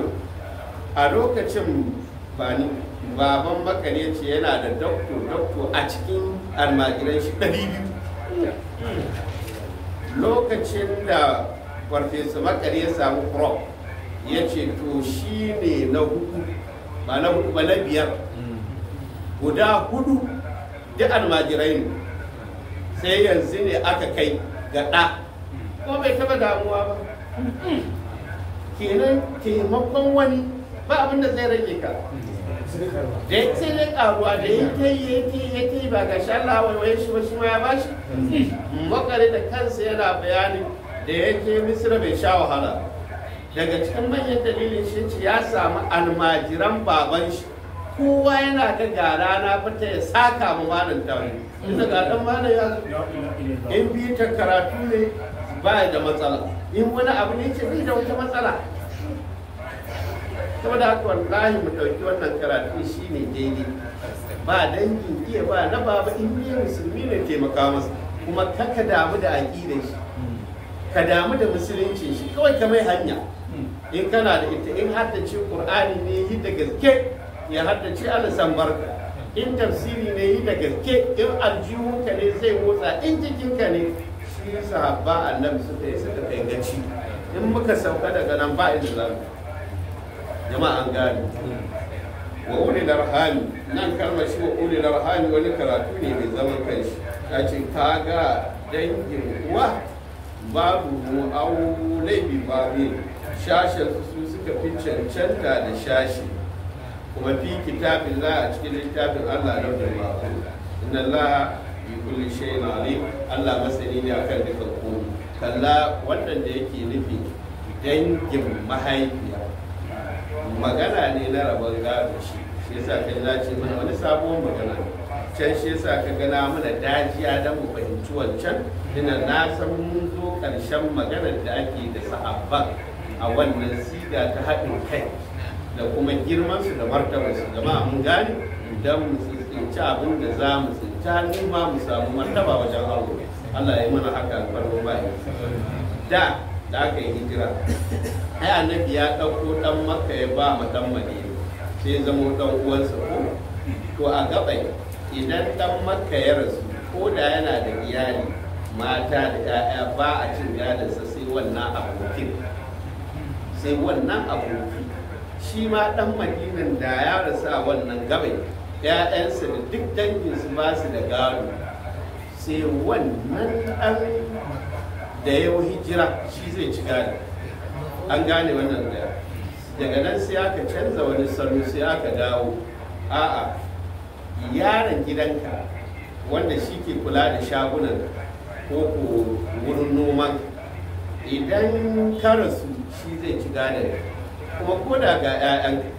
Speaker 1: a lokacin baban makare ce yana da doktor a cikin almajiran shi 200 lokacin da farfesa makare ya samu prop ya ce to shi ne na hudu ba na hudu ba na biyar guda hudu duk almajirai ne sai yanzu ne aka kai ga ɗa ko bai taba damuwa ba kenan taimakon wani ba abin da zai rage ka da ya sai dai karuwa da ya kai ba ga sha Allah waiwaye shi ba shi ma ya bashi makare da kansa yana bayani da ya je Misira bai sha wahala daga cikin manyan dalilin shi ce ya samu almajiran baban shi kowa yana ga gara na fita ya saka mu malam tawi inda ga dan malam ya in bi ta karatu ne ba da matsala in wani abu ne ce bai da wata matsala saboda haka wallahi mu dauki wannan karatu shine daidai ba dangin iya ba na baba in ne musulmi ne taimaka masa kuma kaka damu da aqidar shi ka damu da musulunci shi kawai ka mai hanya in kana da ita in haddace qur'ani ne yi da gaske ya haddace alisan barka in tafsiri ne yi da gaske in aljihunka ne zai motsa in jikinka ne shi sahabba annabi suka yi suka kai gaci in muka sauka daga nan ba inda za mu jama'a an gane wa ulil arhami nan kalmar shi wa ulil arhami wani karatu ne mai zaman kanshi ya ce kaga dangin uwa babu mu aulai bi babi shashen su suka fi cancanta da shashi kuma fi kitabin a cikin littafin Allah na da mako inna Allah bi kulli shay'in alim Allah masani ne akan dukan komai kalla wannan da yake nufi dangin mahaifiya magana ne na rabon gado shi yasa kai na ce mana wani sabon magana can shi yasa ka gana mana dajiya don mu fahimci wancan ina na san mun zo karshen maganar da ake da sahabba a wannan siga ta haɗin kai da kuma girmansu da martabarsu jama'a mun gane don mu tsinci abin da za mu tsinta ni ma mu samu martaba wajen Allah Allah ya mana haka alfarma bayan da aka yi hijira ai annabi ya ɗauko ɗan makka ya ba ma ɗan madina sai zama ɗan uwansa ko to a gabai idan ɗan makka ya rasu ko da yana da iyali mata da 'ya'ya ba a cin gadonsa sai wannan abokin shi ma ɗan madinan da ya rasu a wannan gabai 'ya'yansa da duk danginsu ba su da gado sai wannan ɗan da ya hijira shi zai ci gado an gane wannan daga nan sai aka canza wani salo sai aka dawo a'a yaron gidanka wanda shi ke kula da shagunan ko wurin noman idan ka rasu shi zai ci gadon kuma ko da ga 'ya'yanka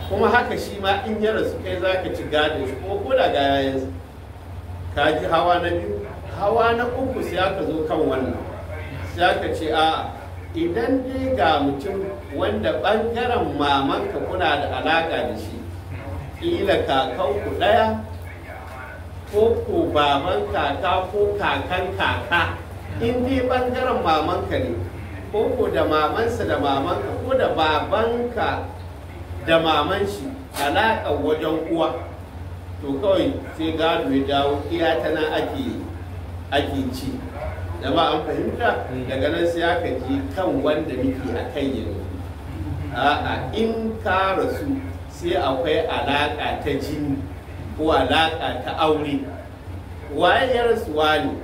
Speaker 1: kuma haka shi ma in ya rasu kai za ka ci gadon shi kuma ko da ga 'ya'yansa ka ji hawa na biyu hawa na uku sai aka zo kan wannan sai aka ce a idan dai ga mutum wanda ɓangaren mamanka kuna da alaƙa da shi ƙila kakanku ɗaya ko ko baban kaka ko kakan kaka in dai ɓangaren mamanka ne ko ko da mamansa da mamanka ko da babanka da maman shi alaƙa wajen uwa, to kawai sai gado ya dawo iya ta nan ake ci. Jama'a an fahimta, daga nan sai aka ji kan wanda muke a kai yanzu. A'a, in ka rasu sai akwai alaƙa ta jini ko alaƙa ta aure. Waye ya rasu wani,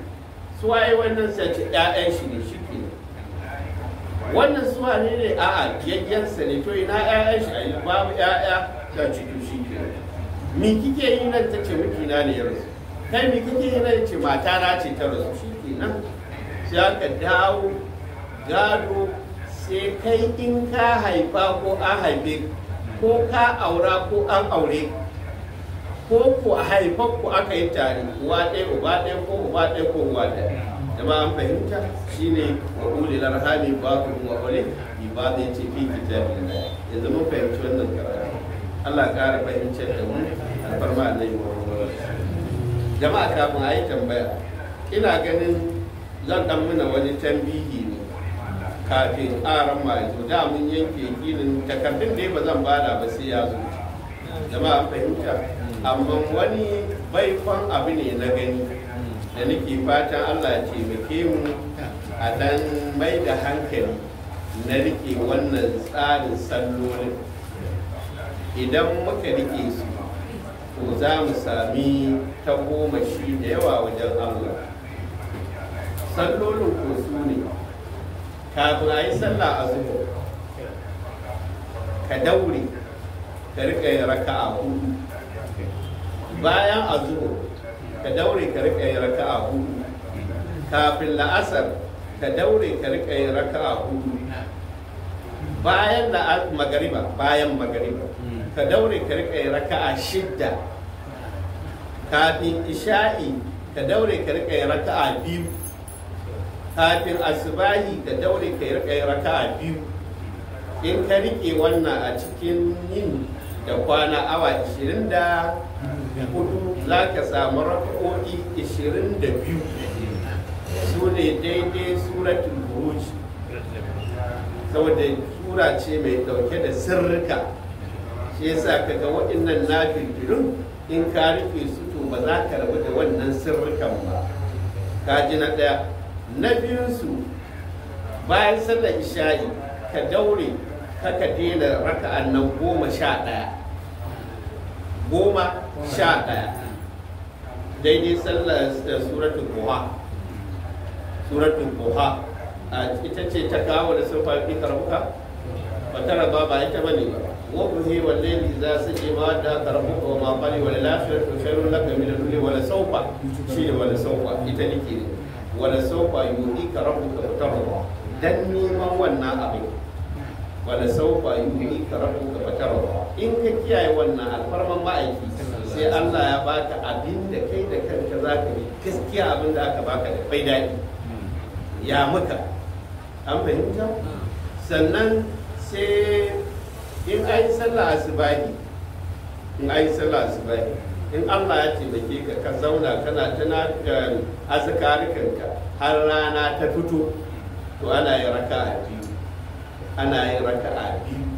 Speaker 1: su waye wannan sai ce ƴaƴan shi ne shi ke. Wannan su wane ne, a'a yayyansa ne, to ina ƴaƴan shi, ayi babu ƴaƴa ta ciki shi ke. Mi kike yi nan, ta ce mijina ne ya rasu. Kai mi kike yi nan, ce mata na ce ta rasu, shi ke nan. Sai aka dawo gado, sai kai in ka haifa ko an haife, ko ka aura ko an aure, ko ku haifar ku aka yi tare, uwa ɗaya uba ɗaya ko uba ɗaya ko uwa ɗaya. Jama'a an fahimta, shine wa ulil arhami ba'dhum wa ulil bi ba'd yace fi kitabillah. Yanzu mun fahimci wannan karatu. Allah ƙara fahimtar da mu alfarma Annabi Muhammad. Jama'a kafin a yi tambaya, ina ganin zan dan muna wani tambihi ne kafin aran ma yanzu da mun yanke ginin takardun dai ba zan bada ba sai ya zo. Jama'a an fahimta, amma wani baikon abu ne na gani da nake fatan Allah ya taimake mu a dan mai da hankali na rike wannan tsarin sallolin. Idan muka rike su, to za mu sami tagomashi da yawa wajen Allah. Sallolin ko su ne, kafin a yi sallah a zuwa ka daure ka rika yin raka'a hudu. Bayan a zuwa ka daure ka rika yin raka'a hudu. Kafin la'asar ka daure ka rika yin raka'a hudu. Bayan magariba ka daure ka rika yin raka'a shidda. Kafin isha'i ka daure ka rika yin raka'a biyu. Kafin asubahi ka daure ka rika yin raka'a biyu. In ka rike wannan a cikin yin da kwana awa 24 za ka samu raka'o'i 22. Su ne daidai suratul buruj, saboda sura ce mai dauke da sirrika. Shi yasa kaga waɗannan nafilin in ka rike su, to ba za ka rabu da wannan sirrikan ba. Ka ji na ɗaya. Na biyunsu, bayan sallar isha'i ka daure kaka daina raka'an nan 11. Daidai sallar suratul buha ita ce ta kawo da sun faɗi karbuka ba tara ba ita bane ba. Wabuhi wallahi za su ce ma da karbuka wa mafali wa lafiyar to shairun laka min al-dulli wala saufa, shi ne wala saufa ita nake ne. Wala saufa yudi ka rabbuka fatarwa, dan neman wannan abin. Wala saufa yudi ka rabbuka fatarwa, in ka kiyaye wannan alfarman ma'aiki, sai Allah ya baka abin da kai da kanka za ka yi gaskiya, abin da aka baka da bai daɗi ya muka. An fahimta? Sannan sai in ayi sallah asubahi, in Allah ya taimake ka zauna kana tana azkarikanka har rana ta fito, to ana yin raka'a biyu.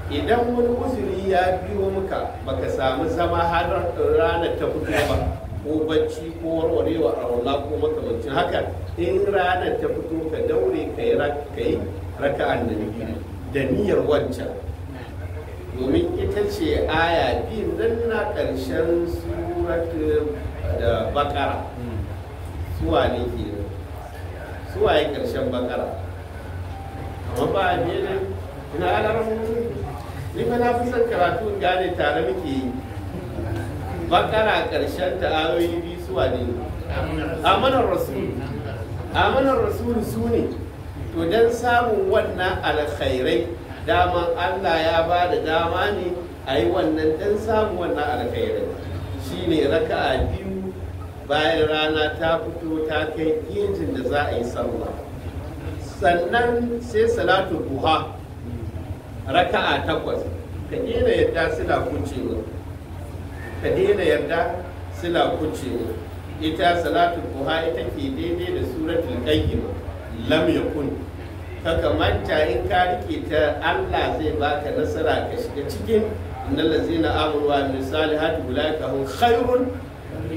Speaker 1: Idan wani uzuri ya biyo muka baka samu zama har rana ta fito ba, ko bacci ko warwarewa a wala ko makamancin haka, in ranar ta fito ka daure ka yi raka'an da niyyar wancan, domin ita ce aya biyu nan na ƙarshen suratul da bakara. Suwa ne ke nan, suwa yi ƙarshen bakara, amma ba a biyu ne ina alamun ni fa na fi son karatu gane tare muke yi. Bakara ƙarshen ta ayoyi biyu suwa ne, amanar rasul su ne. To don samun wannan alkhairai, daman Allah ya ba da dama ne a yi wannan don samun wannan alkhairai. Shi ne raka'a biyu bayan rana ta fito ta kai gejin da za a yi sallah. Sannan sai salatu duha raka'a 8. Ka daina yadda sila kucewa. Ita salatu duha ita ke daidai da suratul qayyim lam yakun. kaka manta in ka rike ta Allah zai baka nasara ka shiga cikin innal ladzina amanu wa amilus salihati ulaika hum khairul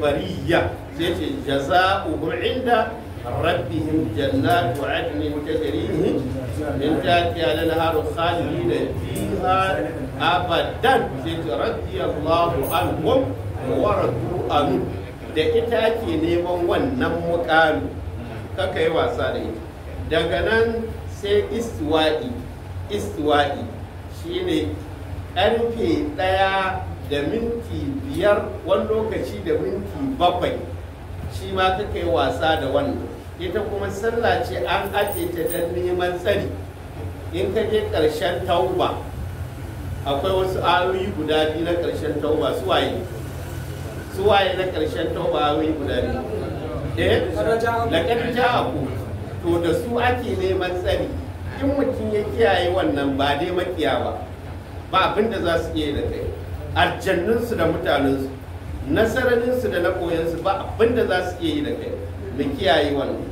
Speaker 1: bariyya sai ce jazaohum inda rabbihim jannatu adnin tajri min tahtiha al-anharu khalidina fiha abadan sai ce radiyallahu anhum wa radu anhu da ita ake neman wannan muƙami kaka yi wasa da ita daga nan sai istiwa'i shine ƙarfe 1:05 wani lokaci da minti 7 shi ma kaka yi wasa da wannan ita kuma sallah ce an aje ta don neman tsari in ka je ƙarshen tauba akwai wasu ayoyi guda biyu na ƙarshen tauba suwaye na ƙarshen tauba ayoyi guda biyu laƙar ja'aku to da su ake neman tsari in mutum ya kiyaye wannan ba dai makiya ba abinda za su iya da kai aljannunsu da mutanensu nasararinsu da na koyansu ba abinda za su iya yi da kai mu kiyaye wannan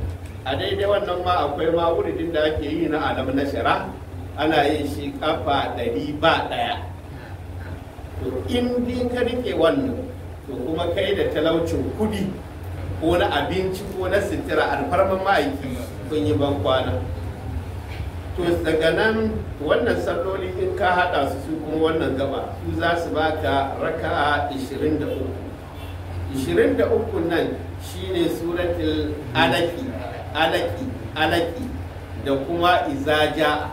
Speaker 1: a daidai wannan ma akwai ma wuridin da ake yi na alam na shara ana yin shi kafa 100 ba ɗaya to in din ka rike wannan to kuma kai da talaucin kudi ko na abinci ko na sitira alfarman ma'aiki kun yi ban kwana to daga nan wannan salloli in ka hada su kuma wannan gaba su za su baka raka'a 23 nan shine suratul alaki da kuma izaja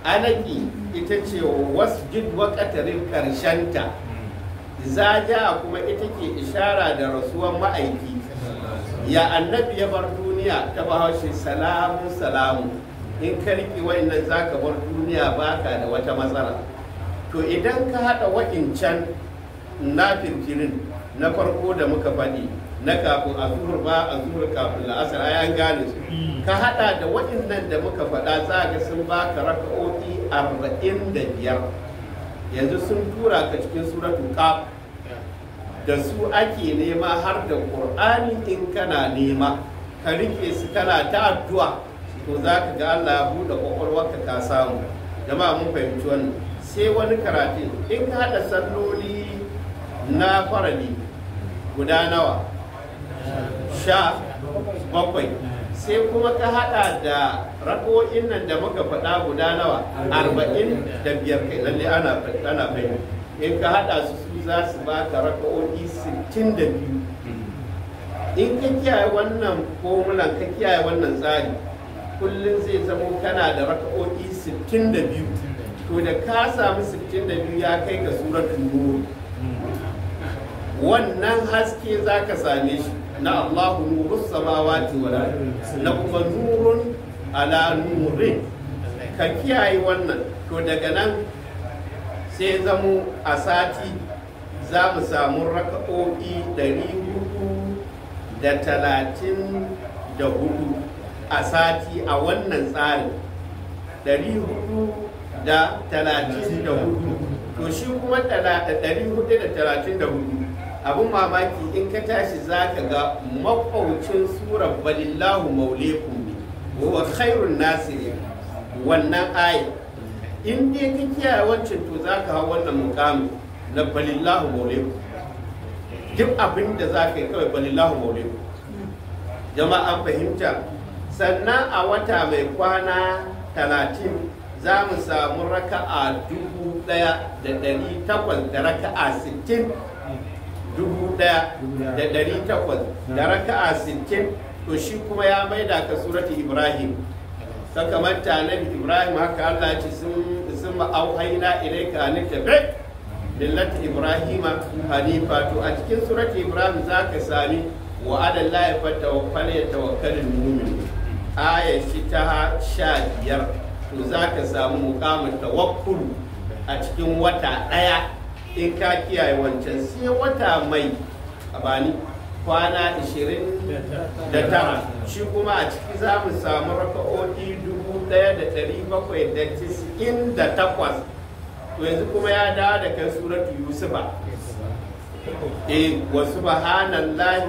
Speaker 1: alaki ita ce wasjud waqtarin karshenta izaja kuma ita ke ishara da rasuwan ma'aiki ya annabi ya bar duniya ta bahaushe salamu in ka riƙe wa'annan za ka bar duniya baka da wata matsala to idan ka haɗa wa'incan na firfirin na farko da muka faɗi na kafin a zuhur ba a zuhur kafin la'asar an gane su ka haɗa da wa'innan da muka faɗa za ga sun baka raka'o'i 45 yanzu sun tura ka cikin suratul qaf da su ake nema har da qur'ani in kana nema ka rike su kana ta addu'a to za ka ga Allah ya buɗe ƙwaƙwalwarka ka samu jama'a mun fahimci wannan sai wani karatun in ka haɗa salloli na farali guda nawa 17 sai kuma ka haɗa da rako'in nan da muka faɗa guda nawa 45 kai lalle ana fahimta in ka haɗa su za su baka rako'o'i 62 in ka kiyaye wannan formulan ka kiyaye wannan tsari kullum zai zamo kana da raka'o'i 62 to da ka samu 62 ya kai ga suratul nur wannan haske za ka same shi na Allahu nurus samawati wal ardi na kuma nurun ala nurin ka kiyaye wannan to daga nan sai zamo a sati za mu samu raka'o'i 434 a sati a wannan tsarin 434 to shi kuma 434 abin mamaki in ka tashi za ka ga makwaucin surar balillahu maulekum ne wa khairun nasiri wannan ayi in dai ka kiyaye wancan to za ka hau wannan mukamin na balillahu maulekum duk abin da za ka yi kawai balillahu maulekum jama'an fahimta sannan a wata mai kwana 30 za mu samu raka'a 1,800 da raka'a 60 1,800 da raka'a 60 to shi kuma ya maida ka surati Ibrahim ta kamanta nabi Ibrahim haka Allah ce sun ma'auhaina ilaika an tabi millati Ibrahima hanifa to a cikin surati Ibrahim za ka sami wa ala llahi falyatawakkalul mu'min ayar shi ta 15 to za ka samu mukamin tawakkul a cikin wata ɗaya in ka kiyaye wancan sai wata mai abani kwana 29 shi kuma a ciki za mu samu raka'o'i 1,798 to yanzu kuma ya dawo da kan suratu yusufa wa subhanallahi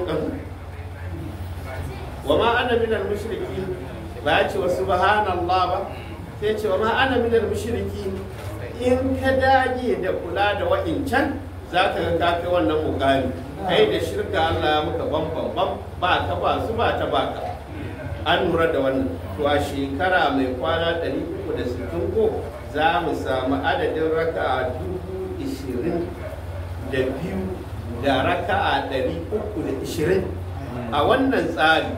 Speaker 1: wa ma ana minal mushrikin ba ya ce wa subhanallah ba, sai ce wa ma ana minal mushriki. In ka dage da kula da wa'incan za ka ga ka kai wannan mukami, kai da shirka Allah ya muka bambam ba ta ba su ba ta baka. An lura da wannan. To a shekara mai kwana 360 ko za mu samu adadin raka'a 22 da raka'a 320 a wannan tsari.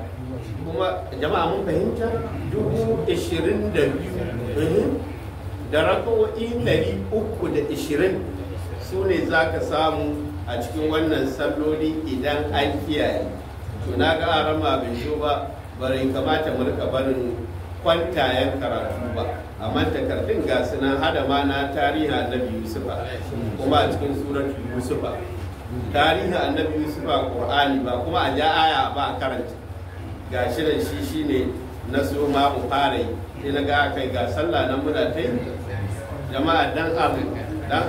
Speaker 1: Kuma jama'a mun fahimta 22 da raka'o'i 320 su ne za ka samu a cikin wannan salloli idan an kiyaye. To na ga arama bai zo ba, bari kamata mu rika barin kwantayen karatu ba, amma takardun ga su nan hada ma na tarihin annabi Yusufa, kuma a cikin suratul Yusufa tarihin annabi Yusufa Qur'ani ba, kuma a ja aya ba a karanta. Ga shi da shi shine na so ma mu fara yi, sai na ga kai ga sallah nan muna ta yi. Jama'a dan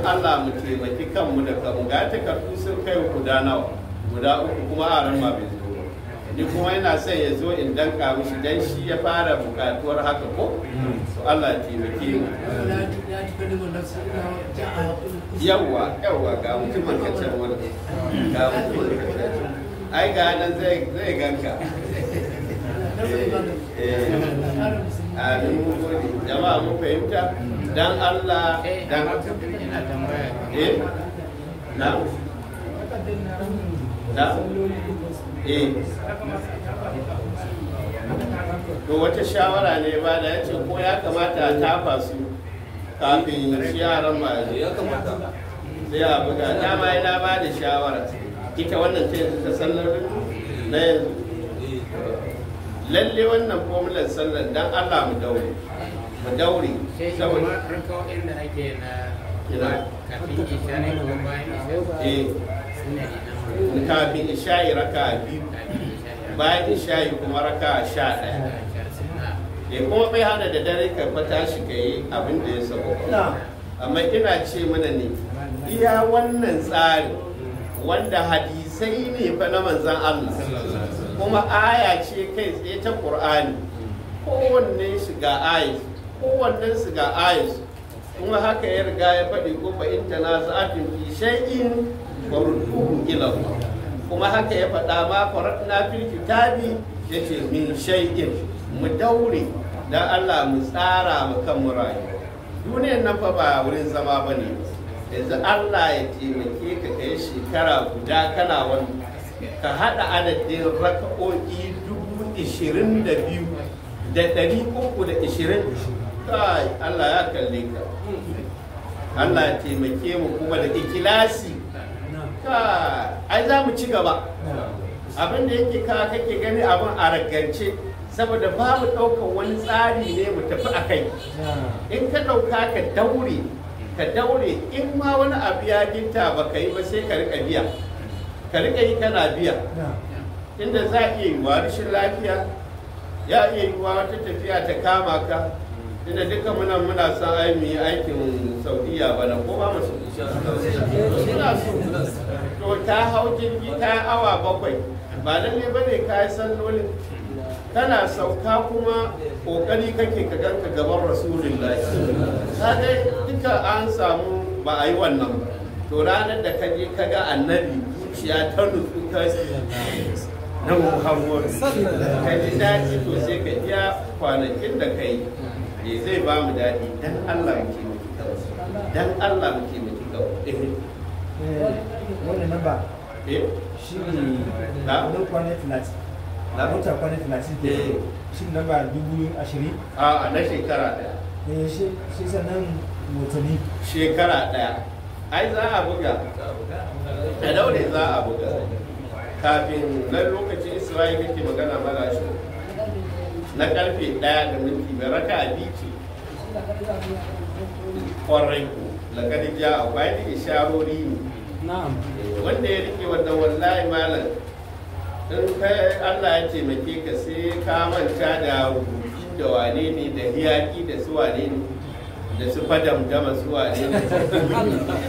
Speaker 1: Allah mu taimaki kanmu da kanmu, ga takardu sun kai guda nawa, guda 3 kuma a ran ma bai zo. Ni kuma ina son ya zo in danka mishi dan shi ya fara bukatuwar haka ko? So Allah ya taimake mu. Yawwa ga mutumin kacan wani. Ga mutumin kacan. Ai ga nan zai ganka. Amin mu gode. Jama'a mun fahimta dan Allah dan
Speaker 2: ina tambaya.
Speaker 1: Na? To wata shawara ne ba da ya ce ko ya kamata a tafa su kafin shi yaran ma ya kamata sai a buga. Dama yana ba da shawara ita wannan ta yanzu ta sallar na yanzu lalle wannan formular sallar dan Allah mu daure
Speaker 2: saboda rakawoyin da ake na kafin isha ne ko bayan isha
Speaker 1: kafin isha'i raka 2 bayan isha'i kuma raka 11 kuma bai hana da dare ka fata shi ka yi abin da ya sabo. Amma ina ce mana ne iya wannan tsari wanda hadisai ne fa na manzan Allah kuma aya ce kai tsaye ta Qur'ani, kowanne shiga ayat kuma haka ya riga ya faɗi ko fa in tanaza'atin fi shay'in farudduhu ila Allah, kuma haka ya faɗa ma faradna fil kitabi yace min shay'in. Mu daure dan Allah mu tsara mu kan mu rayu. Duniyar nan fa ba wurin zama bane. Yanzu Allah ya taimake ka kai shekara guda kana wani ka hada adadin raka'o'i 22,320 kai Allah ya kalle ka. Allah ya taimake mu kuma da ikilasi. Ai za mu ci gaba. Abin da yake ka kake gani abin a ragance saboda babu ɗaukar wani tsari ne mu tafi a kai. In ka ɗauka ka daure in ma wani abu ya ginta ba ka yi ba sai ka riƙa biya, ka riƙa yi kana biya. Inda za a iya yiwuwa rashin lafiya, ya iya yiwuwa wata tafiya ta kama ka. Inda duka muna son ai mu yi aikin Saudiya bana ko ba mu so. To ta hau jirgi ta awa 7 ba lalle bane ka yi sallolin. Kana sauka kuma kokari kake ka ganka gaban Rasulullahi. Kaga duka an samu ba a yi wannan ba. To ranar da ka je ka ga annabi zuciya ta nutsu ka na Muhammadu ka ji daɗi to sai ka iya kwanakin da ka yi. Zai ba mu daɗi dan Allah muke miki kawai. Dan Allah muke miki kawai.
Speaker 3: Wannan namba shi ne na kwana 30. Na mota kwana 30 ke shi namba 20,000.
Speaker 1: A na shekara ɗaya.
Speaker 3: Shi sannan watanni.
Speaker 1: Shekara ɗaya. Ai za a buga. Da daure za a buga. Kafin nan lokacin Isra'ila kake magana mara shi. Na karfe 1:05 raka bici kwarai ku lakadin ja akwai da isharori ne wanda ya rike wannan wallahi malam in kai Allah ya taimake ka sai ka manta da rubutu da wane ne da hiyaki da su wane ne da su fadam dama su wane ne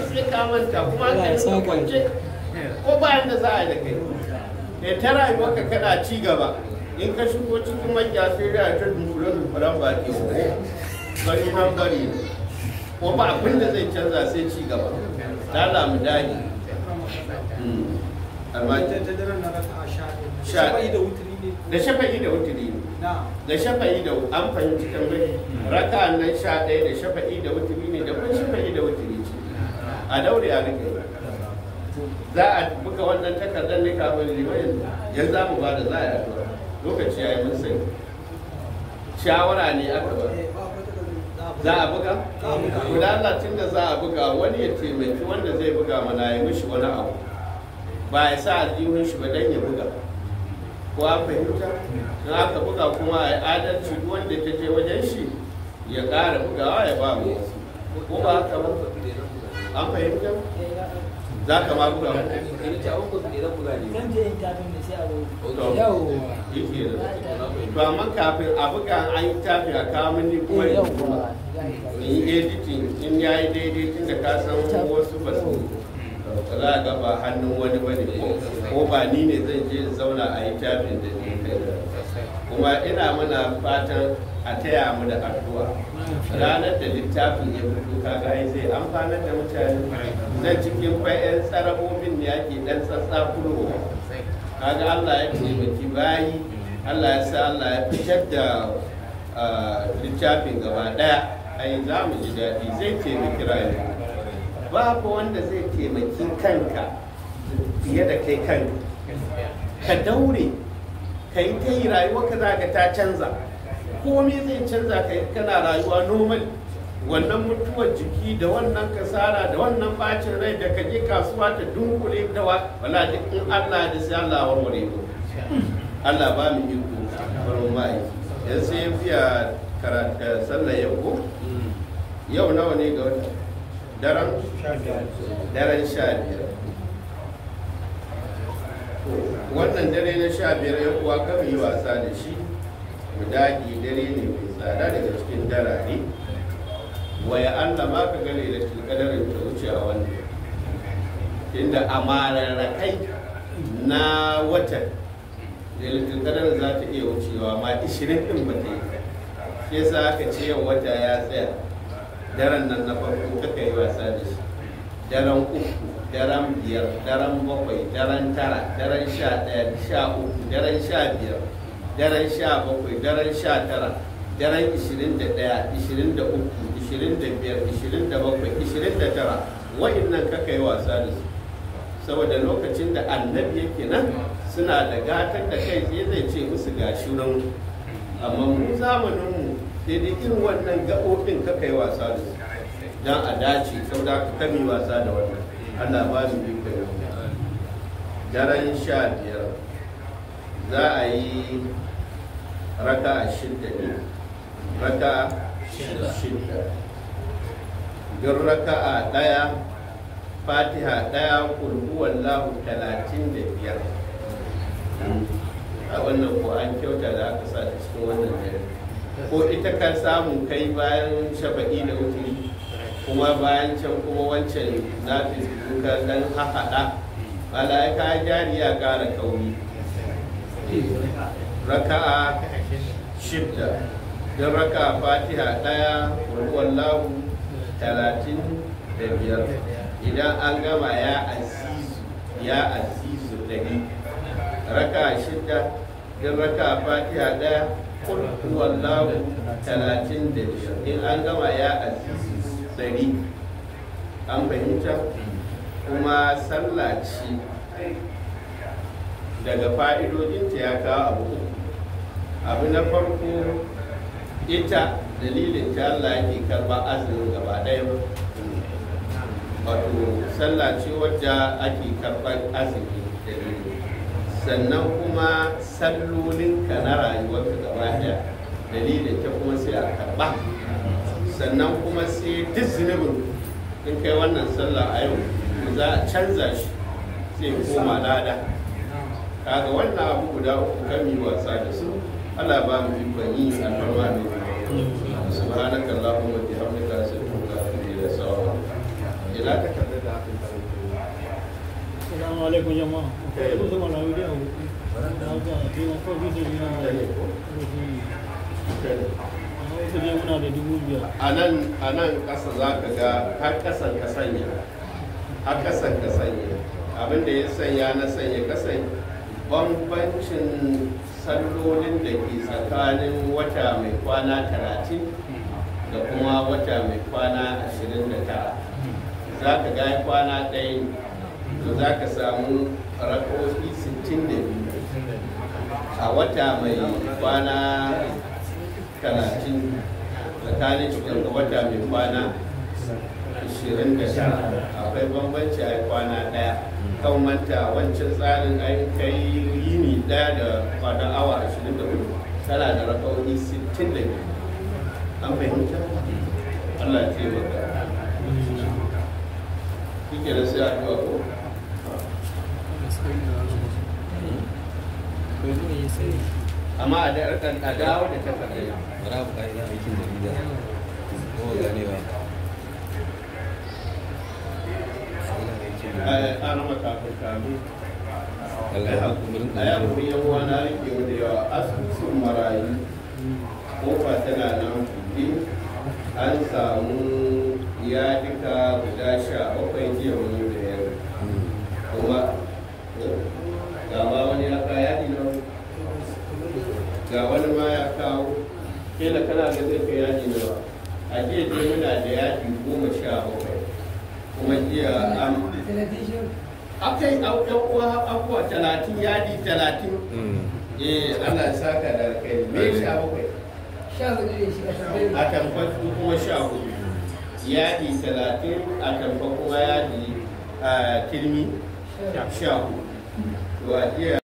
Speaker 1: sai ka manta kuma ka yi kwance ko bayan da za a yi da kai ta rayuwarka kana ci gaba in ka shigo cikin makiya sai da ta dunkule-dunkulen baki ko bari nan bari ko ba abin da zai canza sai ci gaba ta lamu daji amma
Speaker 4: ta daren na raka a
Speaker 1: shafa'i
Speaker 4: da wuturi ne
Speaker 1: da shafa'i da wuturi da shafa'i da an fahimci tambayi raka nan 11 da shafa'i da wuturi ne da kuma shafa'i da wuturi ce a daure a rike za a buga wannan takardar ne kafin liman yanzu za mu ba da za a yi lokaci ya yi mun sani shawara ne aka ba za a buga? guda Allah tun da za a buga wani ya taimaki wanda zai buga mana ya mishi wani abu ba ya sa aljihun shi ba don ya buga ko an fahimta in aka buga kuma a adalci duk wanda ta je wajen shi ya ƙara bugawa ya ba mu ko ba haka ba an fahimta za ka ma buga
Speaker 4: zan je in kafin da sai a
Speaker 1: to amma kafin a buga an yi tafi a kawo mini kuma in yi editing in ya yi daidai tun da ka san wasu ba su za a gaba hannun wani bane ko ba ni ne zan je zauna a yi tafin da ni kai kuma ina mana fatan a taya mu da addu'a ranar da littafin ya fito kaga ai zai amfanar da mutane na cikin bayan tsarabobin ne ake dan tsatsakurowa kaga Allah ya taimaki bayi Allah ya sa Allah ya fitar da littafin gaba daya ai za mu ji daɗi zai taimaki rayuwa babu wanda zai taimaki kanka fiye da kai kanka ka daure ka yi ta yi rayuwa ka za ka ta canza komai zai canza ka kana rayuwa normal wannan mutuwar jiki da wannan kasara da wannan bacin rai da ka je kasuwa ta dunkule da wala duk in Allah da sai Allah warware ku Allah ba mu iko barin mai yan sai biya karatu sallar yau yau nawa ne ga wata daren 15 wannan dare na 15 ya kuwa kama yi wasa da shi mu dage dare ne mai tsada daga cikin darare waya Allah ma ka gane da tilkadarin ta wuce a wannan inda amararrakai na watan da tilkadarin za ta iya wucewa ma 20 din ba ta yi shi yasa aka ce yau wata ya tsaya daren nan na farko kaka yi wasa da shi daren 3 daren 5 daren 7 daren 9 daren 11 13 daren 15 daren 17 daren 19 daren 21 23 25 27 29 wa'annan kaka yi wasa da su saboda lokacin da annabi yake nan suna da gatar da kai zai ce musu gashi nan amma mu zamaninmu sai dai irin wannan gaɓoɓin kaka yi wasa da su don a dace sau da ka kami wasa da wannan Allah ba mu bi kai daren 15 za a yi raka 6 ne raka 6 don raka a ɗaya fatiha ɗaya kulhuwan lahu 35 a wannan ko an kyauta da aka sa ta cikin wannan dare ko ita kan samu kai bayan shafa'i da wuturi kuma bayan can kuma wancan za ta duka dan hahaɗa mala'ika jari ya ƙara kauri raka'a 6 don raka'a fatiha ɗaya kulhuwan lahu 35 idan an gama ya azizu 100 raka 6 din raka fatiha daya kul huwallahu 35 in an gama ya azizu 100 an fahimta kuma sallah ce daga fa'idodinta ya kawo abu na farko ita dalilin ta Allah yake karba azumin gaba ɗaya wato sallah ce wadda ake karɓar azumi dalilin sannan kuma sallolinka na rayuwarka gaba ɗaya dalilin ta kuma sai a karɓa sannan kuma sai duk zunubin in kai wannan sallah a yau za a canza shi sai koma lada kaga wannan abu guda uku kan yi wasa da su Allah ba mu ikon yi alfarma ne subhanaka allahumma wa bihamdika astaghfiruka wa atubu ilayk ila ka tabbata da
Speaker 4: Assalamu alaikum jama'a. Ku zama na wuri a
Speaker 1: a nan ƙasa za ka ga har ƙasan ka sanya abinda ya sanya na sanya ƙasan bambancin sallolin da ke tsakanin wata mai kwana 30 da kuma wata mai kwana 29 za ka ga kwana ɗaya to za ka samu rako'i 62 a wata mai kwana 30 tsakanin cikin wata mai kwana 29 akwai bambanci a kwana ɗaya kan manta wancan tsarin an kai yini ɗaya da kwana awa 24 tana da rako'i 62 an fahimta Allah ya taimaka kike da sai addu'a ko amma a dawo da takarda
Speaker 5: bara ku kai aikin jarida ko ganewa
Speaker 1: an maka kafin a ya kuri yan wana rike da yawa asusun marayu kofa tana nan kudi an samu yadika guda 17 jiya wani da yau kuma ga ma wani ya kaya yadi na ga wani ma ya kawo kila kana ga zai kai yadi nawa a jiya dai muna da yadi 17 kuma jiya an akai abuwa 30 yadi 30 Allah saka da kai me 17 a tamfar kuma 14 yadi 30 a tamfar kuma yadi kirmi 14 to a jiya